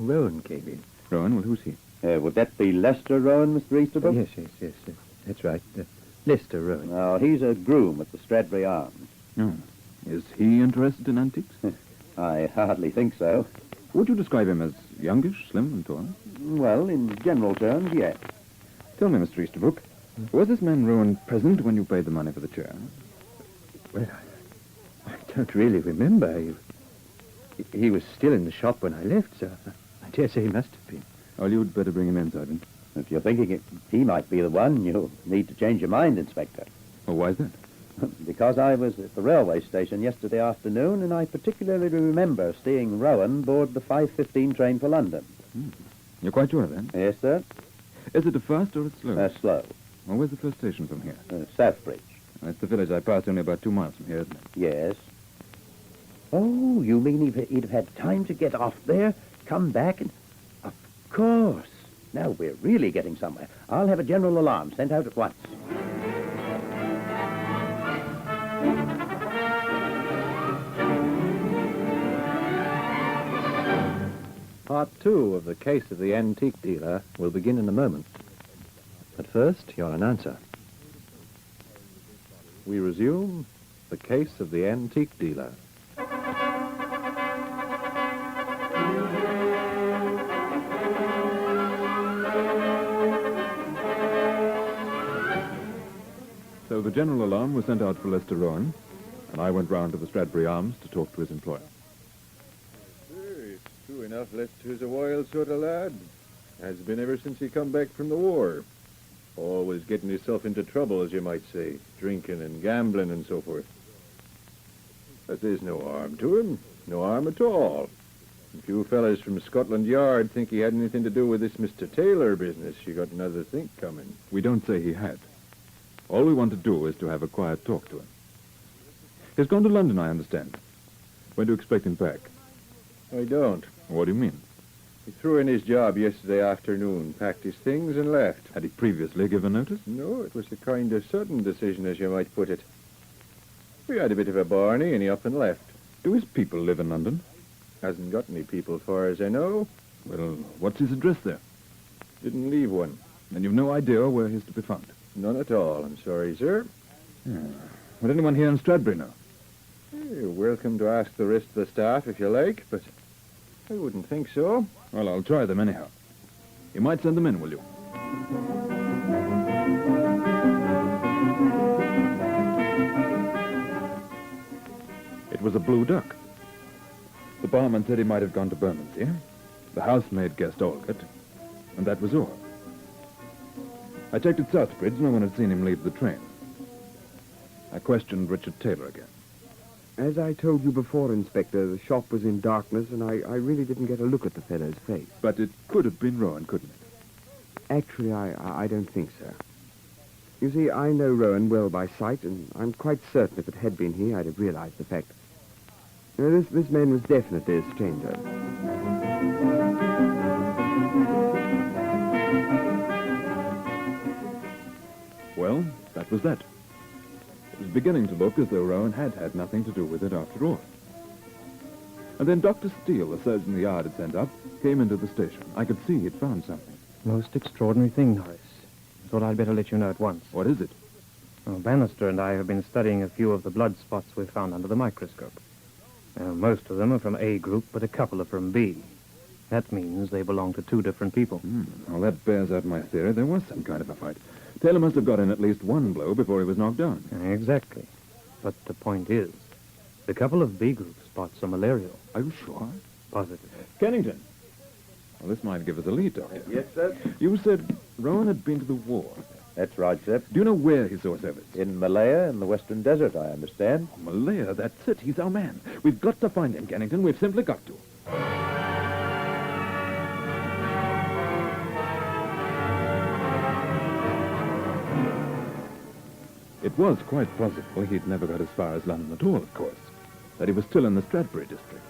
Rowan came in. Rowan? Well, who's he? Would that be Lester Rowan, Mr. Easterbrook? Yes, that's right. Lester Rowan. Oh, he's a groom at the Stradbury Arms. Oh. Is he interested in antiques? I hardly think so. Would you describe him as youngish, slim, and tall? Well, in general terms, yes. Tell me, Mr. Easterbrook, was this man Rowan present when you paid the money for the chair? Well, I don't really remember. He was still in the shop when I left, so I dare say he must have been. Well, you'd better bring him in, Sergeant. If you're thinking he might be the one, you'll need to change your mind, Inspector. Oh, why is that? Because I was at the railway station yesterday afternoon, and I particularly remember seeing Rowan board the 5:15 train for London. You're quite sure of that? Yes, sir. Is it a fast or a slow? Slow. Well, where's the first station from here? Southbridge. That's the village I passed only about 2 miles from here, isn't it? Yes. Oh, you mean he'd have had time to get off there, come back, and... Of course. Now we're really getting somewhere. I'll have a general alarm sent out at once. Part 2 of the case of the antique dealer will begin in a moment. But first, your announcer. We resume the case of the antique dealer. So the general alarm was sent out for Lester Rowan, and I went round to the Stradbury Arms to talk to his employer. It's true enough, Lester's a wild sort of lad. Has been ever since he come back from the war. Always getting himself into trouble, as you might say. Drinking and gambling and so forth. But there's no harm to him. No harm at all. If you fellas from Scotland Yard think he had anything to do with this Mr. Taylor business, you got another think coming. We don't say he had. All we want to do is to have a quiet talk to him. He's gone to London, I understand. When do you expect him back? I don't. What do you mean? He threw in his job yesterday afternoon, packed his things and left. Had he previously given notice? No, it was a kind of sudden decision, as you might put it. We had a bit of a barney, and he up and left. Do his people live in London? Hasn't got any people, far as I know. Well, what's his address there? Didn't leave one. And you've no idea where he's to be found? None at all, I'm sorry, sir. Yeah. Would anyone here in Stradbury know? You're welcome to ask the rest of the staff if you like, but I wouldn't think so. Well, I'll try them anyhow. You might send them in, will you? It was a blue duck. The barman said he might have gone to Bermondsey. The housemaid guessed Aldgate, and that was all. I checked at Southbridge. No one had seen him leave the train. I questioned Richard Taylor again. As I told you before, Inspector, the shop was in darkness, and I really didn't get a look at the fellow's face. But it could have been Rowan, couldn't it? Actually, I don't think so. You see, I know Rowan well by sight, and I'm quite certain if it had been he, I'd have realized the fact. You know, this man was definitely a stranger. Well, that was that. It was beginning to look as though Rowan had had nothing to do with it after all. And then Dr. Steele, the surgeon the yard had sent up, came into the station. I could see he'd found something. Most extraordinary thing, Norris. I thought I'd better let you know at once. What is it? Well, Bannister and I have been studying a few of the blood spots we found under the microscope. Most of them are from A group, but a couple are from B. That means they belong to two different people. Well, that bears out my theory. There was some kind of a fight. Taylor must have got in at least one blow before he was knocked down. Exactly. But the point is, the couple of B group spots are malarial. Are you sure? Positive. Kennington. Well, this might give us a lead, Doctor. Yes, sir? You said Rowan had been to the war. That's right, sir. Do you know where he saw service? In Malaya, in the Western Desert, I understand. Malaya, that's it. He's our man. We've got to find him, Kennington. We've simply got to. It was quite possible he'd never got as far as London at all, of course. That he was still in the Stradbury district.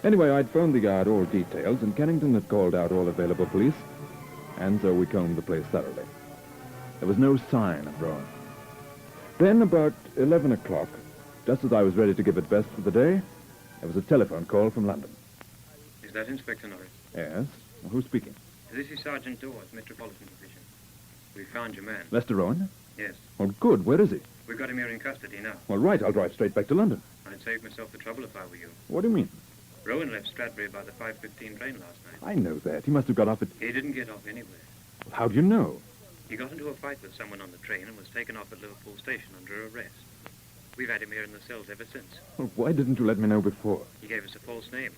Anyway, I'd phoned the yard all details, and Kennington had called out all available police, and so we combed the place thoroughly. There was no sign of Rowan. Then, about 11 o'clock, just as I was ready to give it best for the day, there was a telephone call from London. Is that Inspector Norris? Yes? Well, who's speaking? This is Sergeant Dawes, Metropolitan Division. We found your man. Lester Rowan? Yes. Well, good. Where is he? We've got him here in custody now. Well, right. I'll drive straight back to London. I'd save myself the trouble if I were you. What do you mean? Rowan left Stradbury by the 5:15 train last night. I know that. He must have got off at... He didn't get off anywhere. Well, how do you know? He got into a fight with someone on the train and was taken off at Liverpool Station under arrest. We've had him here in the cells ever since. Well, why didn't you let me know before? He gave us a false name.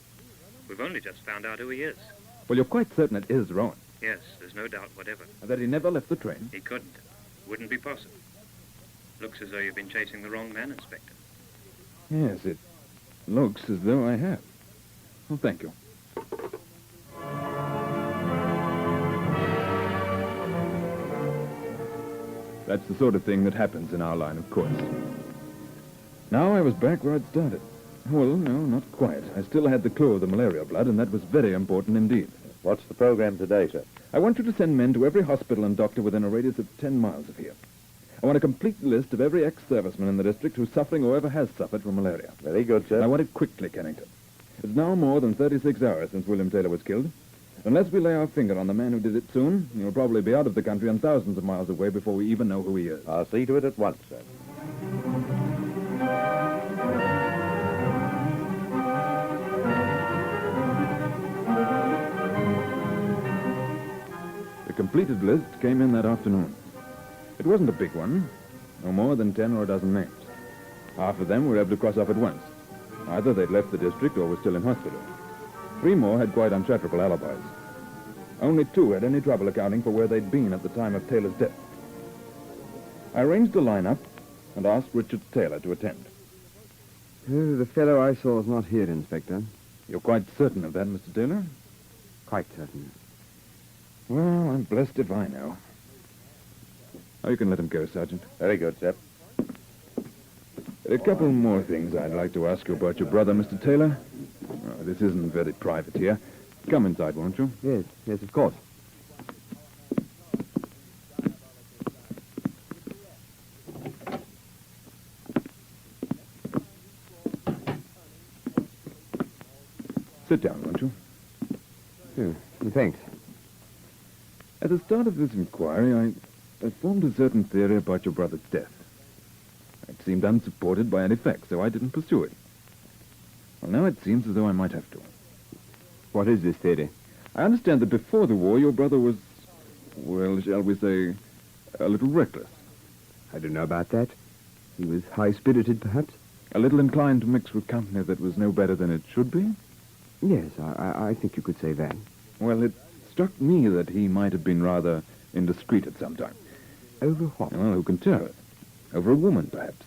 We've only just found out who he is. Well, you're quite certain it is Rowan. Yes, there's no doubt whatever. And that he never left the train? He couldn't. Wouldn't be possible. Looks as though you've been chasing the wrong man, Inspector. Yes, it looks as though I have. Well, thank you. That's the sort of thing that happens in our line, of course. Now I was back where I'd started. Well, no, not quite. I still had the clue of the malaria blood, and that was very important indeed. What's the program today, sir? I want you to send men to every hospital and doctor within a radius of 10 miles of here. I want a complete list of every ex-serviceman in the district who's suffering or ever has suffered from malaria. Very good, sir. I want it quickly, Kennington. It's now more than 36 hours since William Taylor was killed. Unless we lay our finger on the man who did it soon, he'll probably be out of the country and thousands of miles away before we even know who he is. I'll see to it at once, sir. The completed list came in that afternoon. It wasn't a big one, no more than 10 or a dozen names. Half of them were able to cross off at once. Either they'd left the district or were still in hospital. 3 more had quite unshatterable alibis. Only 2 had any trouble accounting for where they'd been at the time of Taylor's death. I arranged a line-up and asked Richard Taylor to attend. The fellow I saw is not here, Inspector. You're quite certain of that, Mr. Taylor? Quite certain. Well, I'm blessed if I know. Oh, you can let him go, Sergeant. Very good, sir. A couple more things I'd like to ask you about your brother, Mr. Taylor. Oh, this isn't very private here. Come inside, won't you? Yes, of course. Sit down, won't you? Thanks. At the start of this inquiry, I formed a certain theory about your brother's death. It seemed unsupported by any facts, so I didn't pursue it. Well, now it seems as though I might have to. What is this theory? I understand that before the war, your brother was, well, shall we say, a little reckless. I don't know about that. He was high-spirited, perhaps? A little inclined to mix with company that was no better than it should be? Yes, I think you could say that. Well, it struck me that he might have been rather indiscreet at some time. Over what? Well, who can tell? Over a woman, perhaps.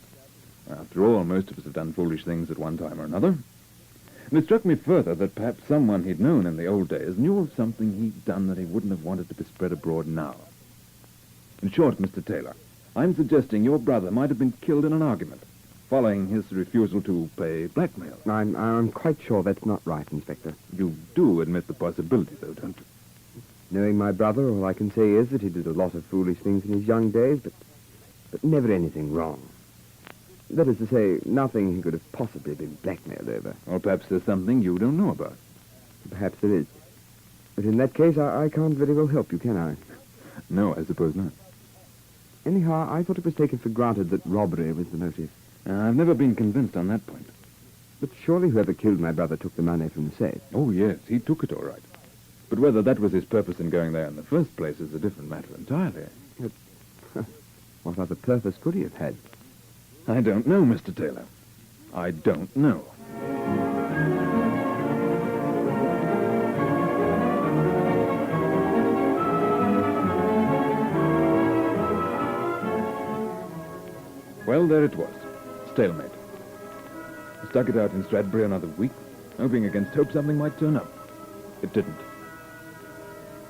After all, most of us have done foolish things at one time or another. And it struck me further that perhaps someone he'd known in the old days knew of something he'd done that he wouldn't have wanted to be spread abroad now. In short, Mr. Taylor, I'm suggesting your brother might have been killed in an argument, following his refusal to pay blackmail. I'm quite sure that's not right, Inspector. You do admit the possibility, though, don't you? Knowing my brother, all I can say is that he did a lot of foolish things in his young days, but never anything wrong. That is to say, nothing he could have possibly been blackmailed over. Or perhaps there's something you don't know about. Perhaps there is. But in that case, I can't very well help you, can I? No, I suppose not. Anyhow, I thought it was taken for granted that robbery was the motive. I've never been convinced on that point. But surely whoever killed my brother took the money from the safe. Oh, yes, he took it all right. But whether that was his purpose in going there in the first place is a different matter entirely. What other purpose could he have had? I don't know, Mr. Taylor. I don't know. Well, there it was. Stalemate. I stuck it out in Stradbury another week, hoping against hope something might turn up. It didn't.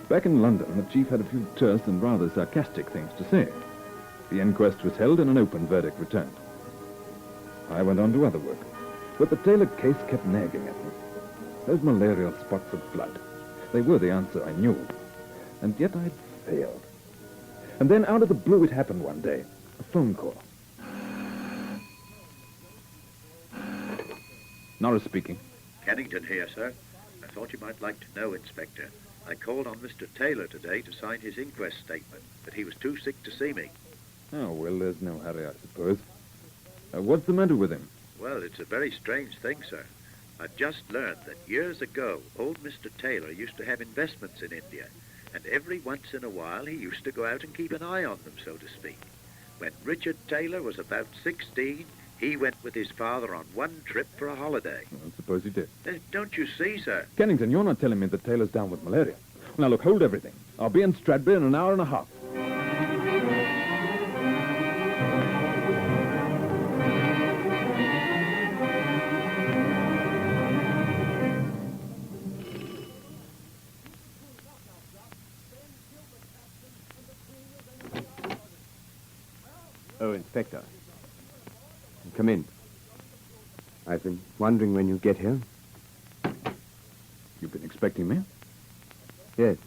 Back in London, the chief had a few terse and rather sarcastic things to say. The inquest was held and an open verdict returned. I went on to other work, but the Taylor case kept nagging at me. Those malarial spots of blood, they were the answer I knew. And yet I'd failed. And then out of the blue it happened one day. A phone call. Norris speaking. Kennington here, sir. I thought you might like to know, Inspector. I called on Mr. Taylor today to sign his inquest statement, but he was too sick to see me. Oh, well, there's no hurry, I suppose. What's the matter with him? Well, it's a very strange thing, sir. I've just learned that years ago, old Mr. Taylor used to have investments in India, and every once in a while he used to go out and keep an eye on them, so to speak. When Richard Taylor was about 16, he went with his father on one trip for a holiday. Well, I suppose he did. Don't you see, sir? Kennington, you're not telling me that Taylor's down with malaria. Now, look, hold everything. I'll be in Stradbury in an hour and a half. Oh, Inspector. Come in. I've been wondering when you'd get here. You've been expecting me? Yes.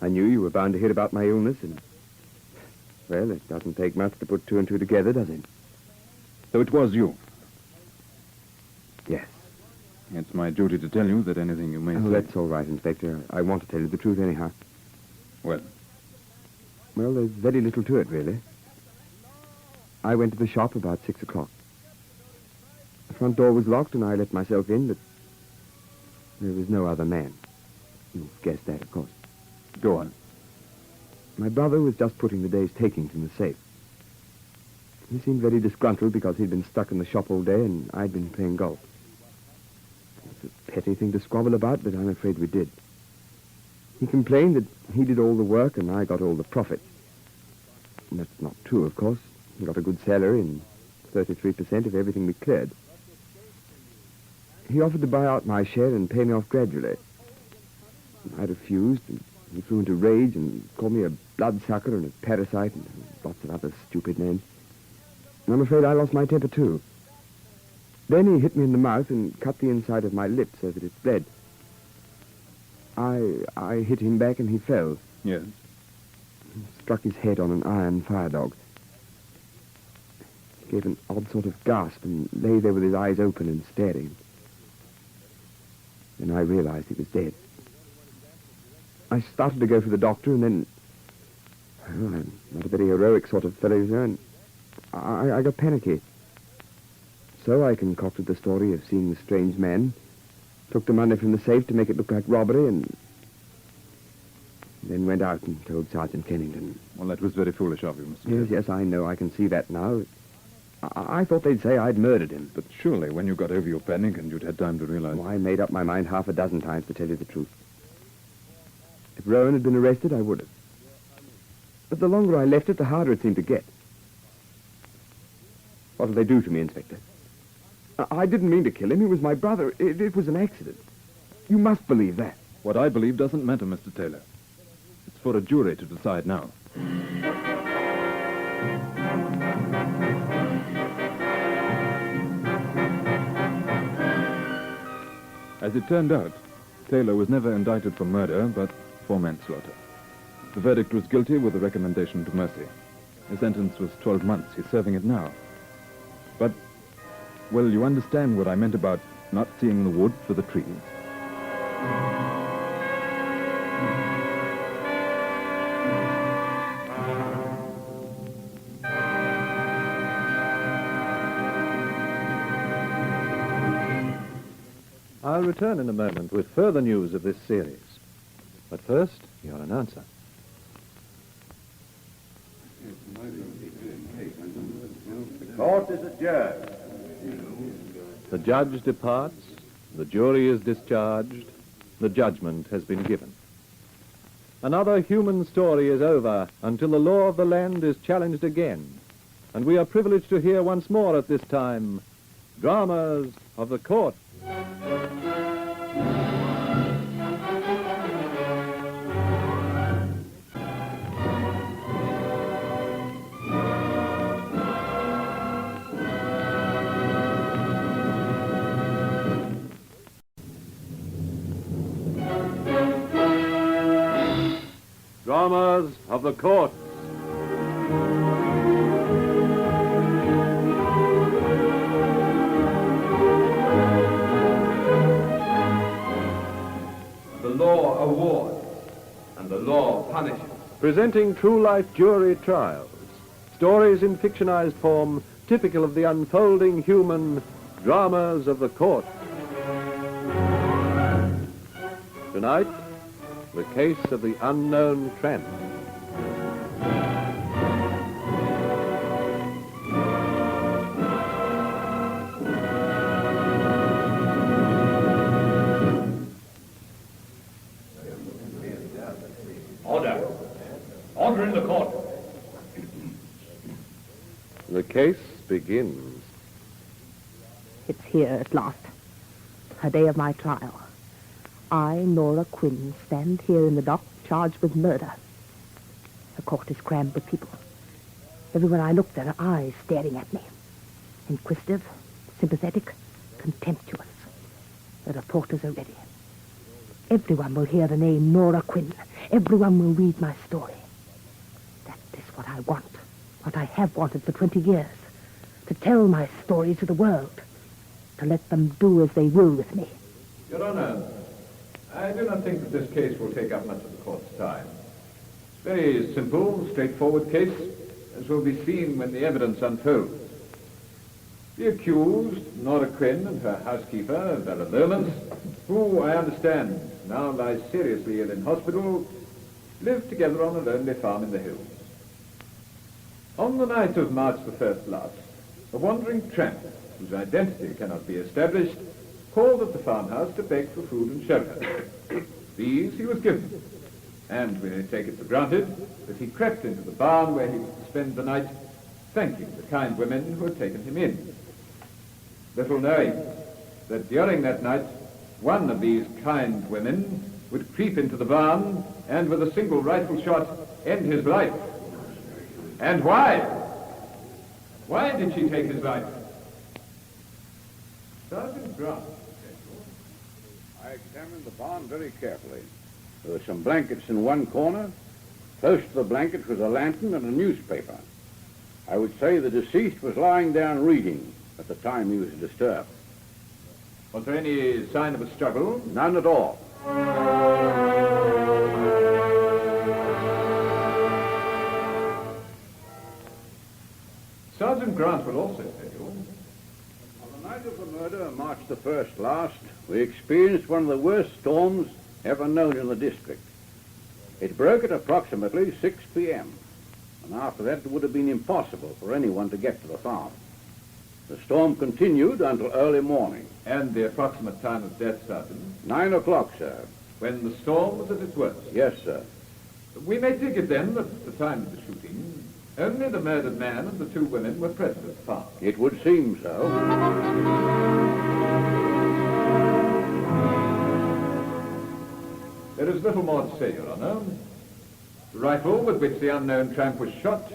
I knew you were bound to hear about my illness, and... well, it doesn't take much to put two and two together, does it? So it was you? Yes. It's my duty to tell you that anything you may say... That's all right, Inspector. I want to tell you the truth anyhow. Well? Well, there's very little to it, really. I went to the shop about 6 o'clock. The front door was locked, and I let myself in, but there was no other man. You've guessed that, of course. Go on. My brother was just putting the day's takings in the safe. He seemed very disgruntled because he'd been stuck in the shop all day and I'd been playing golf. It's a petty thing to squabble about, but I'm afraid we did. He complained that he did all the work and I got all the profit. And that's not true, of course. He got a good salary and 33% of everything we cleared. He offered to buy out my share and pay me off gradually. I refused, and he flew into rage and called me a bloodsucker and a parasite and lots of other stupid names. And I'm afraid I lost my temper, too. Then he hit me in the mouth and cut the inside of my lip so that it bled. I hit him back and he fell. Yes. He struck his head on an iron fire dog. He gave an odd sort of gasp and lay there with his eyes open and staring. Then I realized he was dead. I started to go for the doctor, and then... Well, I'm not a very heroic sort of fellow, you know, and I got panicky. So I concocted the story of seeing the strange man, took the money from the safe to make it look like robbery, and then went out and told Sergeant Kennington. Well, that was very foolish of you, Mr. Yes, I know. I can see that now. I thought they'd say I'd murdered him. But surely, when you got over your panic and you'd had time to realize... Oh, I made up my mind half a dozen times, to tell you the truth. If Rowan had been arrested, I would have. But the longer I left it, the harder it seemed to get. What'll they do to me, Inspector? I didn't mean to kill him. He was my brother. It was an accident. You must believe that. What I believe doesn't matter, Mr. Taylor. It's for a jury to decide now. As it turned out, Taylor was never indicted for murder, but for manslaughter. The verdict was guilty with a recommendation to mercy. His sentence was 12 months. He's serving it now. But, well, you understand what I meant about not seeing the wood for the trees. I'll return in a moment with further news of this series. But first, your announcer. Court is adjourned. The judge departs, the jury is discharged, the judgment has been given. Another human story is over until the law of the land is challenged again, and we are privileged to hear once more at this time, Dramas of the Court. Dramas of the Court. The law awards, and the law punishes. Presenting true-life jury trials. Stories in fictionized form, typical of the unfolding human dramas of the court. Tonight, the case of the unknown tramp. Order. Order in the court. The case begins. It's here at last. A day of my trial. I, Nora Quinn, stand here in the dock charged with murder. The court is crammed with people. Everywhere I look, there are eyes staring at me. Inquisitive, sympathetic, contemptuous. The reporters are ready. Everyone will hear the name Nora Quinn. Everyone will read my story. That is what I want. What I have wanted for 20 years. To tell my story to the world. To let them do as they will with me. Your Honor, I do not think that this case will take up much of the court's time. It's a very simple, straightforward case, as will be seen when the evidence unfolds. The accused, Nora Quinn, and her housekeeper, Vera Lomas, who, I understand, now lies seriously ill in hospital, lived together on a lonely farm in the hills. On the night of March the 1st last, a wandering tramp, whose identity cannot be established, called at the farmhouse to beg for food and shelter. These he was given, And we take it for granted that he crept into the barn where he was to spend the night, thanking the kind women who had taken him in. Little knowing that during that night, one of these kind women would creep into the barn and with a single rifle shot end his life. And why? Why did she take his life? Sergeant Grant. I examined the barn very carefully. There were some blankets in one corner. Close to the blankets was a lantern and a newspaper. I would say the deceased was lying down reading at the time he was disturbed. Was there any sign of a struggle? None at all. Sergeant Grant will also tell you. On the night of the murder, March the 1st last, we experienced one of the worst storms ever known in the district. It broke at approximately 6 p.m., and after that it would have been impossible for anyone to get to the farm. The storm continued until early morning. And the approximate time of death, Sergeant? 9 o'clock, sir. When the storm was at its worst? Yes, sir. We may take it then that at the time of the shooting, only the murdered man and the two women were present at the farm. It would seem so. There is little more to say, Your Honor. The rifle with which the unknown tramp was shot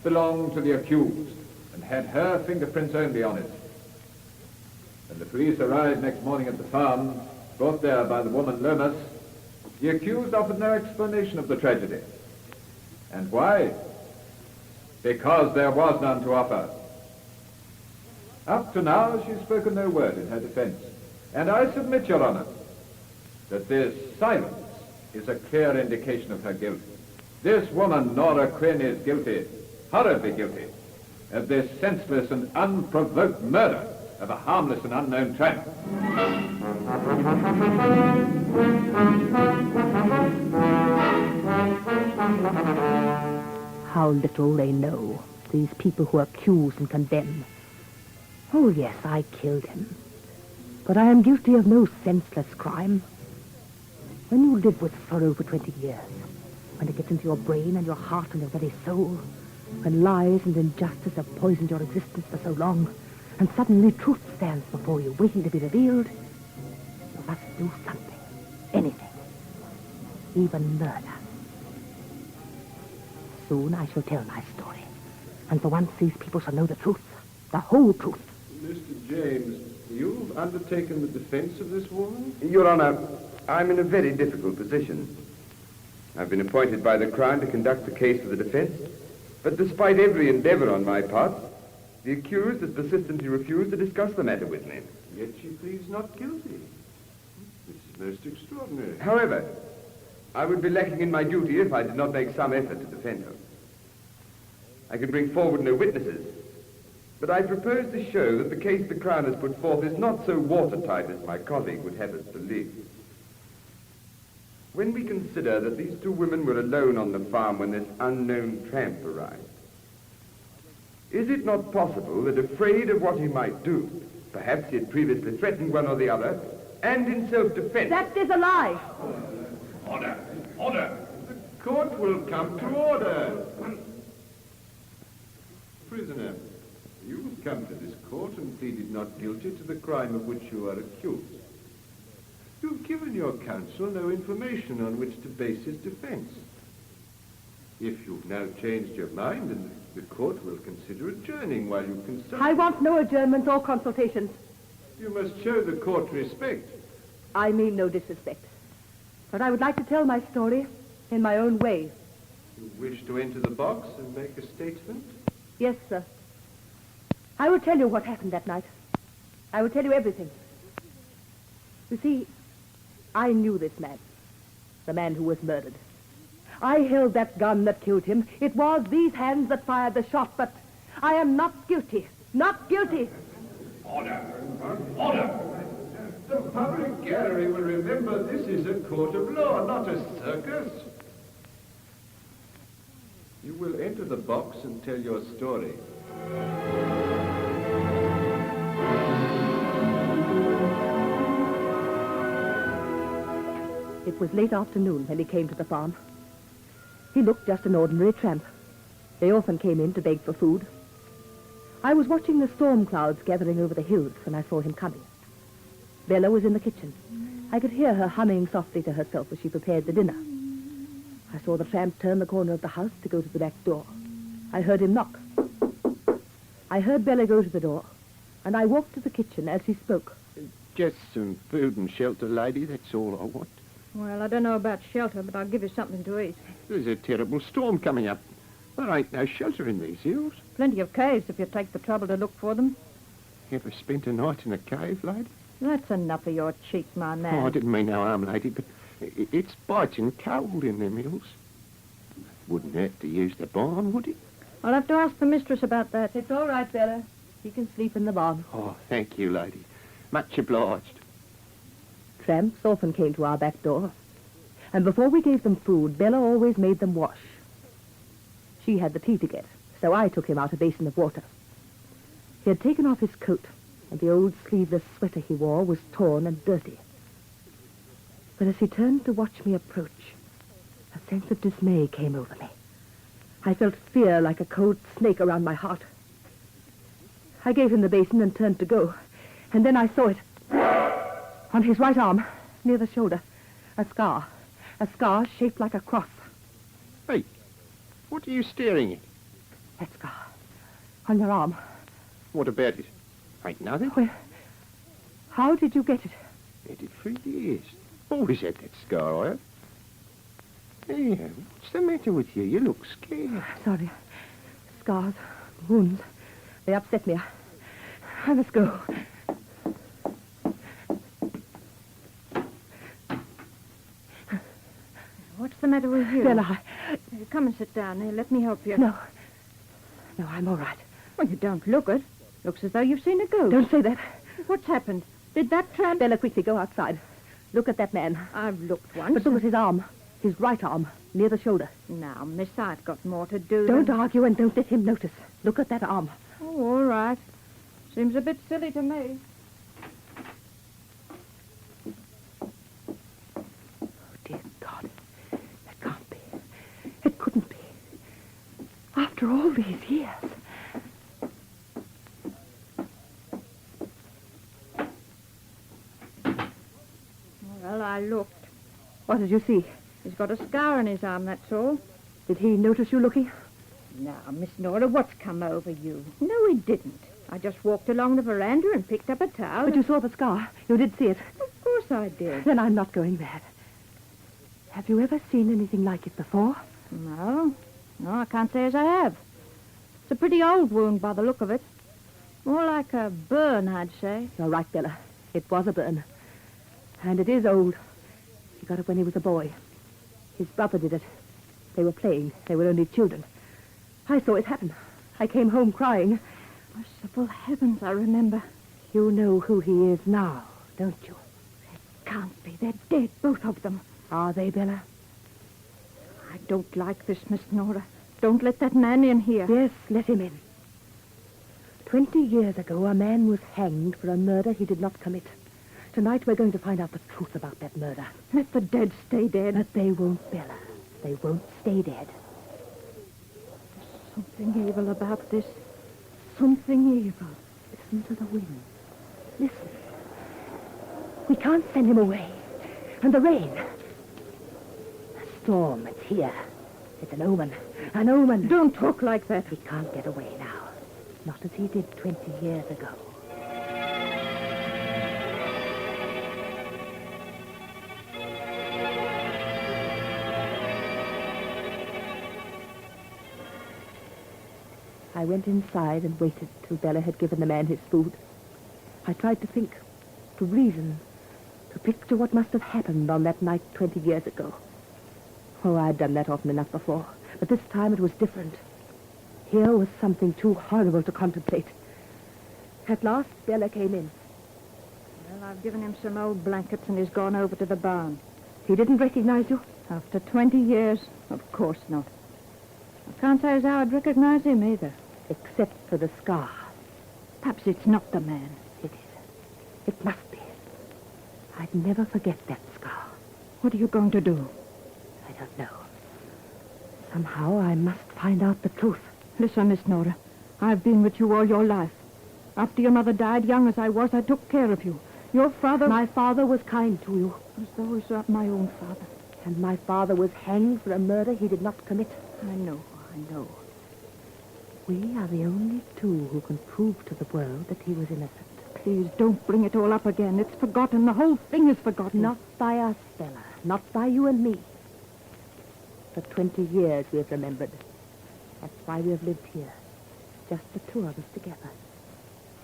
belonged to the accused and had her fingerprints only on it. When the police arrived next morning at the farm, brought there by the woman Lomas, the accused offered no explanation of the tragedy. And why? Because there was none to offer. Up to now, she's spoken no word in her defense. And I submit, Your Honor, that this silence is a clear indication of her guilt. This woman, Nora Quinn, is guilty, horribly guilty, of this senseless and unprovoked murder of a harmless and unknown tramp. How little they know, these people who accuse and condemn. Oh, yes, I killed him. But I am guilty of no senseless crime. When you live with sorrow for 20 years, when it gets into your brain and your heart and your very soul, when lies and injustice have poisoned your existence for so long, and suddenly truth stands before you, waiting to be revealed, you must do something, anything, even murder. Soon I shall tell my story, and for once these people shall know the truth, the whole truth. Mr. James, you've undertaken the defense of this woman? Your Honor, I'm in a very difficult position. I've been appointed by the Crown to conduct the case for the defense, but despite every endeavor on my part, the accused has persistently refused to discuss the matter with me. Yet she pleads not guilty. This is most extraordinary. However, I would be lacking in my duty if I did not make some effort to defend her. I can bring forward no witnesses, but I propose to show that the case the Crown has put forth is not so watertight as my colleague would have us believe. When we consider that these two women were alone on the farm when this unknown tramp arrived, is it not possible that, afraid of what he might do, perhaps he had previously threatened one or the other, and in self-defense... That is a lie. Order! Order! The court will come to order. Prisoner, you've come to this court and pleaded not guilty to the crime of which you are accused. You've given your counsel no information on which to base his defense. If you've now changed your mind, and the court will consider adjourning while you consult... I want no adjournments or consultations. You must show the court respect. I mean no disrespect. But I would like to tell my story in my own way. You wish to enter the box and make a statement? Yes, sir. I will tell you what happened that night. I will tell you everything. You see, I knew this man, the man who was murdered. I held that gun that killed him. It was these hands that fired the shot, but I am not guilty. Not guilty. Order! Order! The public gallery will remember this is a court of law, not a circus. You will enter the box and tell your story. It was late afternoon when he came to the farm. He looked just an ordinary tramp. They often came in to beg for food. I was watching the storm clouds gathering over the hills when I saw him coming. Bella was in the kitchen. I could hear her humming softly to herself as she prepared the dinner. I saw the tramp turn the corner of the house to go to the back door. I heard him knock. I heard Bella go to the door, and I walked to the kitchen as he spoke. Just some food and shelter, lady, that's all I want. Well, I don't know about shelter, but I'll give you something to eat. There's a terrible storm coming up. There ain't no shelter in these hills. Plenty of caves if you take the trouble to look for them. Ever spent a night in a cave, lady? That's enough of your cheek, my man. Oh, I didn't mean no harm, lady, but it's biting cold in them hills. Wouldn't hurt to use the barn, would it? I'll have to ask the mistress about that. It's all right, Bella. He can sleep in the barn. Oh, thank you, lady. Much obliged. Tramps often came to our back door. And before we gave them food, Bella always made them wash. She had the tea to get, so I took him out a basin of water. He had taken off his coat, and the old sleeveless sweater he wore was torn and dirty. But as he turned to watch me approach, a sense of dismay came over me. I felt fear like a cold snake around my heart. I gave him the basin and turned to go, and then I saw it. On his right arm, near the shoulder, a scar shaped like a cross. Hey, what are you staring at? That scar, on your arm. What about it? Ain't nothing. Well, how did you get it? Had it for years. Always had that scar, I have. Hey, what's the matter with you? You look scared. Sorry. Scars, wounds, they upset me. I must go. What's the matter with you? Bella, Come and sit down here. Let me help you. No, I'm all right. Well, you don't look it. Looks as though you've seen a ghost. Don't say that. What's happened? Did that tramp... Bella, quickly, go outside. Look at that man. I've looked once. But look at his arm. His right arm, near the shoulder. Now, miss, I've got more to do. Don't argue and don't let him notice. Look at that arm. Oh, all right. Seems a bit silly to me. Oh, dear God. That can't be. It couldn't be. After all these years. Well, I looked. What did you see? He's got a scar on his arm, that's all. Did he notice you looking? Now, Miss Nora, what's come over you? No, he didn't. I just walked along the veranda and picked up a towel. But you saw the scar. You did see it. Of course I did. Then I'm not going mad. Have you ever seen anything like it before? No. No, I can't say as I have. It's a pretty old wound by the look of it. More like a burn, I'd say. You're right, Bella. It was a burn. And it is old. He got it when he was a boy. His brother did it. They were playing. They were only children. I saw it happen. I came home crying. Merciful heavens, I remember. You know who he is now, don't you? It can't be. They're dead, both of them. Are they, Bella? I don't like this, Miss Nora. Don't let that man in here. Yes, let him in. 20 years ago, a man was hanged for a murder he did not commit. Tonight, we're going to find out the truth about that murder. Let the dead stay dead. But they won't, Bella. They won't stay dead. There's something evil about this. Something evil. Listen to the wind. Listen. We can't send him away. And the rain. A storm, it's here. It's an omen. An omen. Don't talk like that. He can't get away now. Not as he did 20 years ago. I went inside and waited till Bella had given the man his food. I tried to think, to reason, to picture what must have happened on that night 20 years ago. Oh, I'd done that often enough before, but this time it was different. Here was something too horrible to contemplate. At last, Bella came in. Well, I've given him some old blankets and he's gone over to the barn. He didn't recognize you? After 20 years? Of course not. I can't say as how I'd recognize him either. Except for the scar. Perhaps it's not the man. It is. It must be. I'd never forget that scar. What are you going to do? I don't know. Somehow I must find out the truth. Listen, Miss Nora. I've been with you all your life. After your mother died, young as I was, I took care of you. Your father... My father was kind to you. As though he was my own father. And my father was hanged for a murder he did not commit. I know. We are the only two who can prove to the world that he was innocent. Please, don't bring it all up again. It's forgotten. The whole thing is forgotten. Not by us, Bella. Not by you and me. For 20 years we have remembered. That's why we have lived here. Just the two of us together.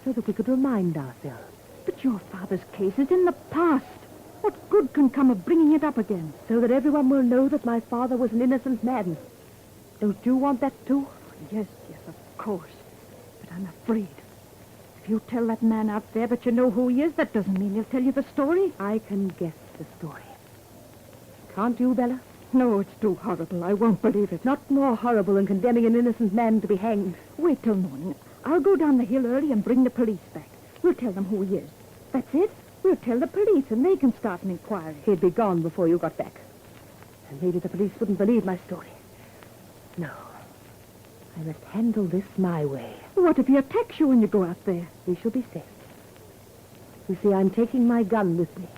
So that we could remind ourselves. But your father's case is in the past. What good can come of bringing it up again? So that everyone will know that my father was an innocent man. Don't you want that too? Yes, of course. But I'm afraid. If you tell that man out there that you know who he is, that doesn't mean he'll tell you the story. I can guess the story. Can't you, Bella? No, it's too horrible. I won't believe it. Not more horrible than condemning an innocent man to be hanged. Wait till morning. I'll go down the hill early and bring the police back. We'll tell them who he is. That's it. We'll tell the police, and they can start an inquiry. He'd be gone before you got back. And maybe the police wouldn't believe my story. No. I must handle this my way. What if he attacks you when you go out there? We shall be safe. You see, I'm taking my gun with me.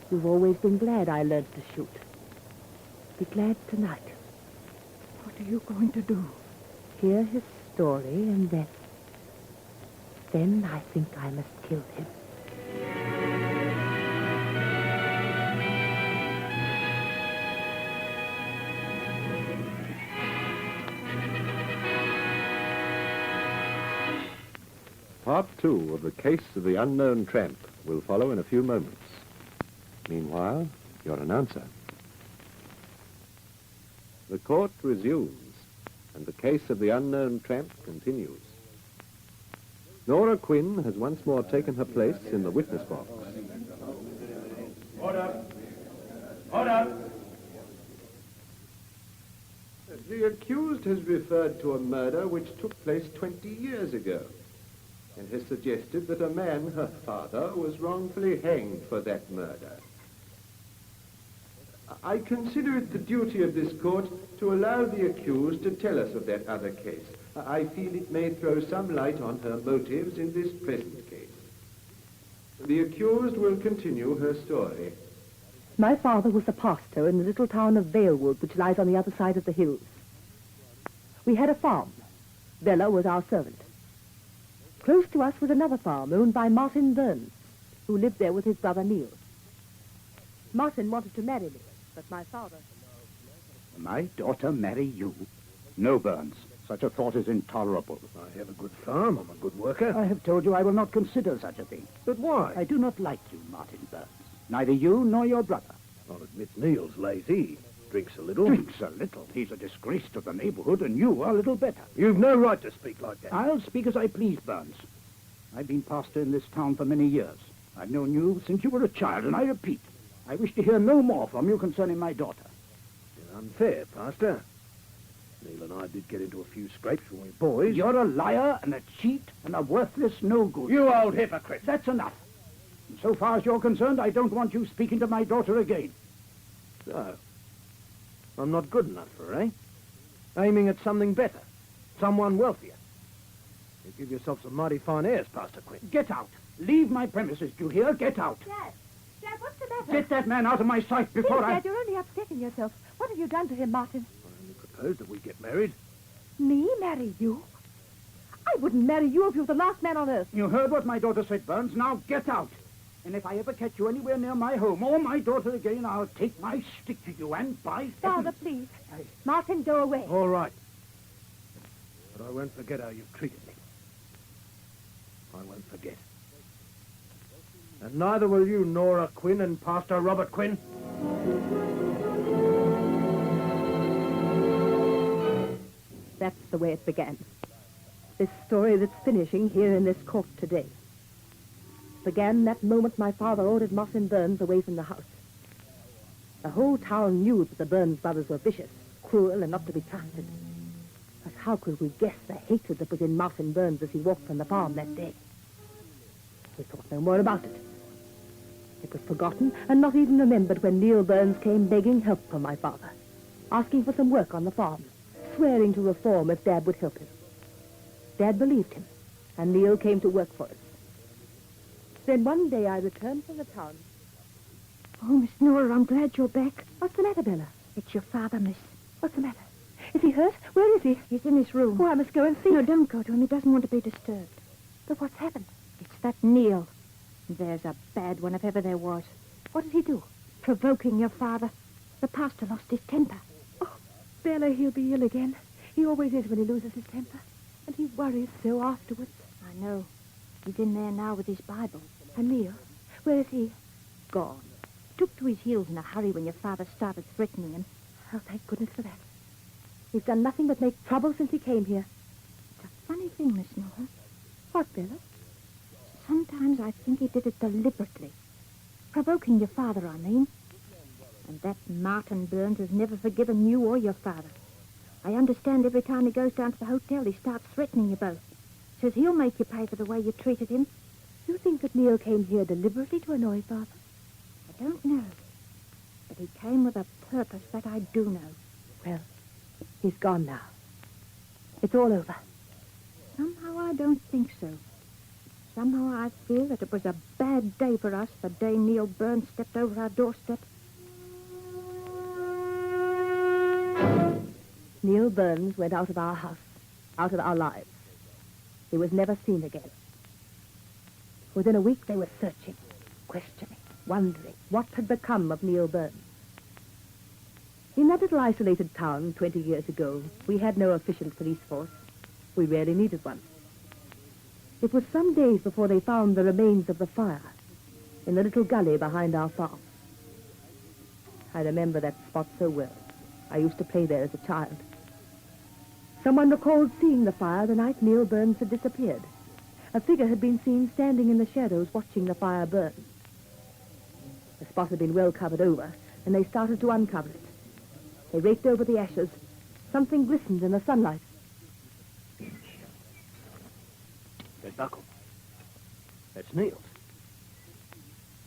You've always been glad I learned to shoot. Be glad tonight. What are you going to do? Hear his story, and then I think I must kill him. Part 2 of the case of the unknown tramp will follow in a few moments. Meanwhile, your announcer. The court resumes, and the case of the unknown tramp continues. Nora Quinn has once more taken her place in the witness box. Order! Order! The accused has referred to a murder which took place 20 years ago, and has suggested that a man, her father, was wrongfully hanged for that murder. I consider it the duty of this court to allow the accused to tell us of that other case. I feel it may throw some light on her motives in this present case. The accused will continue her story. My father was a pastor in the little town of Valewood, which lies on the other side of the hills. We had a farm. Bella was our servant. Close to us was another farm owned by Martin Burns, who lived there with his brother Neil. Martin wanted to marry me, but my father... My daughter marry you? No, Burns. Such a thought is intolerable. I have a good farm. I'm a good worker. I have told you I will not consider such a thing. But why? I do not like you, Martin Burns. Neither you nor your brother. I'll admit Neil's lazy. Drinks a little. Drinks a little? He's a disgrace to the neighborhood, and you are a little better. You've no right to speak like that. I'll speak as I please, Burns. I've been pastor in this town for many years. I've known you since you were a child, and I repeat, I wish to hear no more from you concerning my daughter. It's unfair, Pastor. Neil and I did get into a few scrapes when we were boys. You're a liar and a cheat and a worthless no-good. You old hypocrite. That's enough. And so far as you're concerned, I don't want you speaking to my daughter again. So, I'm not good enough for her, eh? Aiming at something better. Someone wealthier. You give yourself some mighty fine airs, Pastor Quinn. Get out. Leave my premises, do you hear? Get out. Dad, what's the matter? Get that man out of my sight before Dad, you're only upsetting yourself. What have you done to him, Martin? I only proposed that we get married. Me marry you? I wouldn't marry you if you were the last man on earth. You heard what my daughter said, Burns. Now get out. And if I ever catch you anywhere near my home or my daughter again, I'll take my stick to you and by Father, please. Martin, go away. All right. But I won't forget how you've treated me. I won't forget. And neither will you, Nora Quinn and Pastor Robert Quinn. That's the way it began. This story that's finishing here in this court today. Began that moment my father ordered Martin Burns away from the house. The whole town knew that the Burns brothers were vicious, cruel, and not to be trusted. But how could we guess the hatred that was in Martin Burns as he walked from the farm that day? We thought no more about it. It was forgotten and not even remembered when Neil Burns came begging help from my father. asking for some work on the farm, swearing to reform if Dad would help him. Dad believed him, and Neil came to work for us. Then one day I returned from the town. Oh, Miss Nora, I'm glad you're back. What's the matter, Bella? It's your father, miss. What's the matter? Is he hurt? Where is he? He's in his room. Oh, I must go and see. No, don't go to him. He doesn't want to be disturbed. But what's happened? It's that Neil. There's a bad one if ever there was. What did he do? Provoking your father. The pastor lost his temper. Oh, Bella, he'll be ill again. He always is when he loses his temper. And he worries so afterwards. I know. He's in there now with his Bible. And Neil? Where is he? Gone. Took to his heels in a hurry when your father started threatening him. Oh, thank goodness for that. He's done nothing but make trouble since he came here. It's a funny thing, Miss Nora. What, Bella? Sometimes I think he did it deliberately. Provoking your father, I mean. And that Martin Burns has never forgiven you or your father. I understand every time he goes down to the hotel, he starts threatening you both. Says he'll make you pay for the way you treated him. You think that Neil came here deliberately to annoy Father? I don't know. But he came with a purpose, that I do know. Well, he's gone now. It's all over. Somehow I don't think so. Somehow I feel that it was a bad day for us the day Neil Burns stepped over our doorstep. Neil Burns went out of our house, out of our lives. He was never seen again. Within a week they were searching, questioning, wondering what had become of Neil Burns. In that little isolated town 20 years ago, we had no efficient police force. We rarely needed one. It was some days before they found the remains of the fire in the little gully behind our farm. I remember that spot so well. I used to play there as a child. Someone recalled seeing the fire the night Neil Burns had disappeared. A figure had been seen standing in the shadows watching the fire burn. The spot had been well covered over, and they started to uncover it. They raked over the ashes. Something glistened in the sunlight. Red buckle. That's Neil's.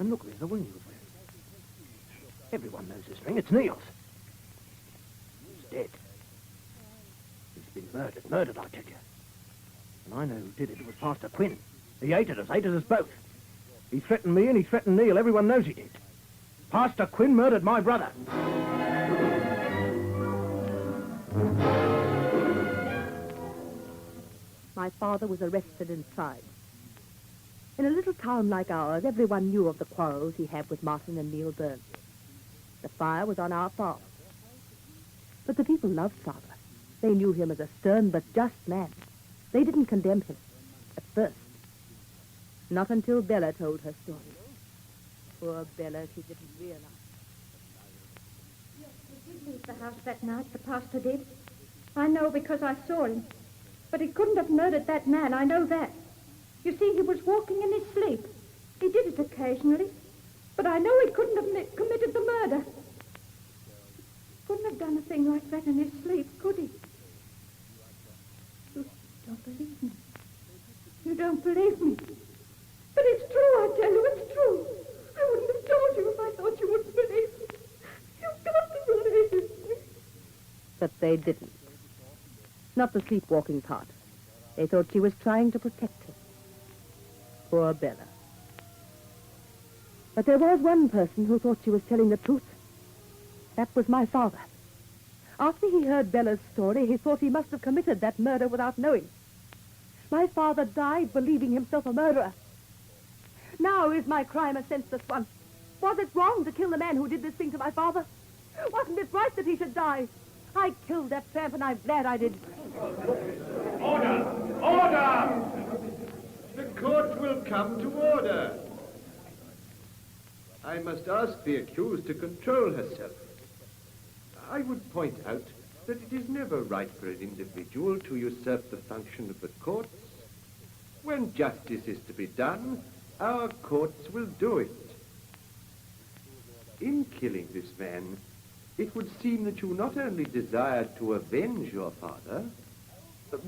And look, there's the ring he was wearing. Everyone knows this ring. It's Neil's. He's dead. He's been murdered. Murdered, I tell you. And I know who did it. It was Pastor Quinn. He hated us both. He threatened me and he threatened Neil. Everyone knows he did. Pastor Quinn murdered my brother. My father was arrested and tried. In a little town like ours, everyone knew of the quarrels he had with Martin and Neil Burns. The fire was on our farm. But the people loved Father. They knew him as a stern but just man. They didn't condemn him, at first. Not until Bella told her story. Poor Bella, she didn't realize. Yes, he did leave the house that night, the pastor did. I know because I saw him. But he couldn't have murdered that man, I know that. You see, he was walking in his sleep. He did it occasionally. But I know he couldn't have committed the murder. Couldn't have done a thing like that in his sleep, could he? You don't believe me. You don't believe me. But it's true, I tell you, it's true. I wouldn't have told you if I thought you wouldn't believe me. You've got to believe me. But they didn't. Not the sleepwalking part. They thought she was trying to protect him. Poor Bella. But there was one person who thought she was telling the truth. That was my father. After he heard Bella's story, he thought he must have committed that murder without knowing. My father died believing himself a murderer. Now is my crime a senseless one? Was it wrong to kill the man who did this thing to my father? Wasn't it right that he should die? I killed that tramp, and I'm glad I did. Order! Order! The court will come to order. I must ask the accused to control herself. I would point out that it is never right for an individual to usurp the function of the courts. When justice is to be done, our courts will do it. In killing this man, it would seem that you not only desired to avenge your father,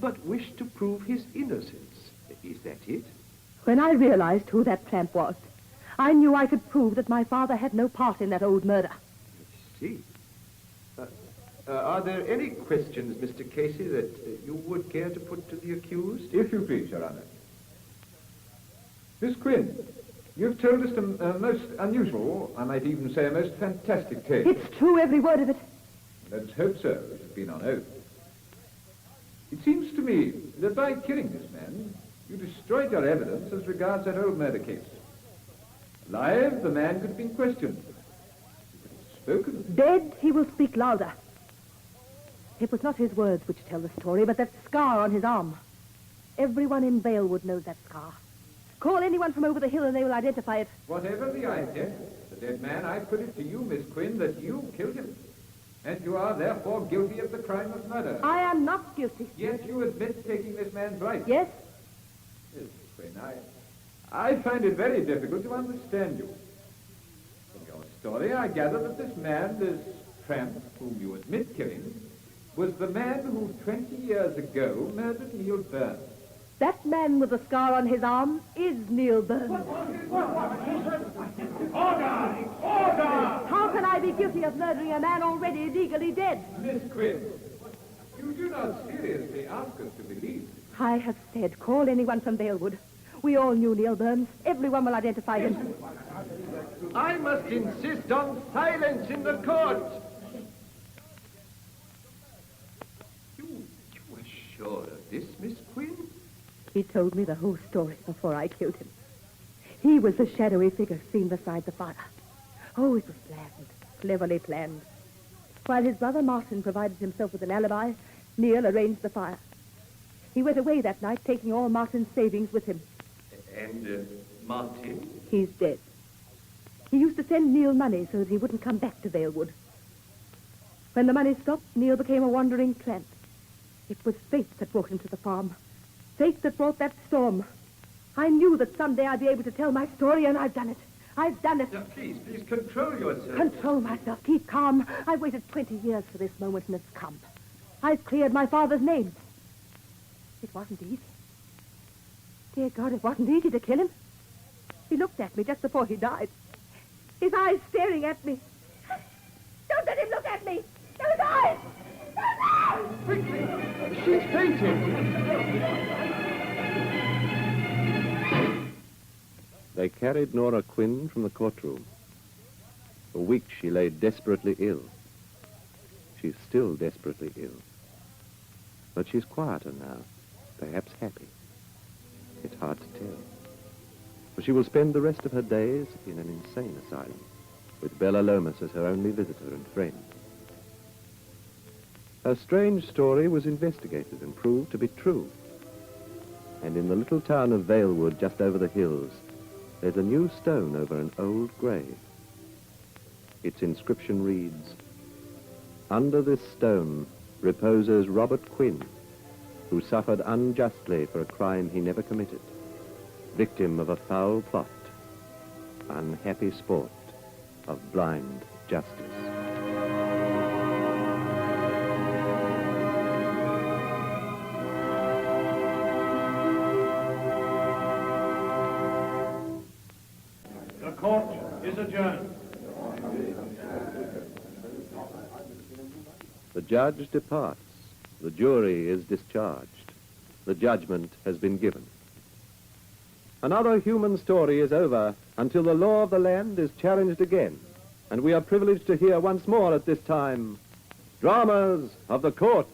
but wished to prove his innocence. Is that it? When I realized who that tramp was, I knew I could prove that my father had no part in that old murder. I see. Are there any questions, Mr. Casey, that you would care to put to the accused? If you please, Your Honor. Miss Quinn, you've told us a most unusual, I might even say a most fantastic tale. It's true, every word of it. Let's hope so. It has been on oath. It seems to me that by killing this man, you destroyed your evidence as regards that old murder case. Alive, the man could have been questioned. He could have spoken. Dead, he will speak louder. It was not his words which tell the story, but that scar on his arm. Everyone in Valewood knows that scar. Call anyone from over the hill and they will identify it. Whatever the idea, the dead man, I put it to you, Miss Quinn, that you killed him. And you are therefore guilty of the crime of murder. I am not guilty. Yet you admit taking this man's life. Yes? Yes, Miss Quinn, I find it very difficult to understand you. From your story, I gather that this man, this tramp, whom you admit killing, was the man who 20 years ago murdered Neil Burns. That man with the scar on his arm is Neil Burns. Order! Order! How can I be guilty of murdering a man already legally dead? Miss Quinn, you do not seriously ask us to believe. I have said, call anyone from Valewood. We all knew Neil Burns. Everyone will identify him. I must insist on silence in the court. You are sure of this, Miss Quinn? He told me the whole story before I killed him. He was the shadowy figure seen beside the fire. Oh, it was planned, cleverly planned. While his brother Martin provided himself with an alibi, Neil arranged the fire. He went away that night, taking all Martin's savings with him. And Martin? He's dead. He used to send Neil money so that he wouldn't come back to Valewood. When the money stopped, Neil became a wandering tramp. It was fate that brought him to the farm. Fate that brought that storm. I knew that someday I'd be able to tell my story, and I've done it. I've done it. Now, please control yourself. Control myself. Keep calm. I've waited 20 years for this moment, and it's come. I've cleared my father's name. It wasn't easy. Dear God, it wasn't easy to kill him. He looked at me just before he died. His eyes staring at me. Don't let him look at me. Those eyes! Those eyes! Quickly! She's fainting! They carried Nora Quinn from the courtroom. For weeks she lay desperately ill. She's still desperately ill. But she's quieter now, perhaps happy. It's hard to tell. For she will spend the rest of her days in an insane asylum, with Bella Lomas as her only visitor and friend. Her strange story was investigated and proved to be true. And in the little town of Valewood, just over the hills, there's a new stone over an old grave. Its inscription reads, "Under this stone reposes Robert Quinn, who suffered unjustly for a crime he never committed, victim of a foul plot, unhappy sport of blind justice." The court is adjourned. The judge departs. The jury is discharged. The judgment has been given. Another human story is over until the law of the land is challenged again, and we are privileged to hear once more at this time, Dramas of the Court.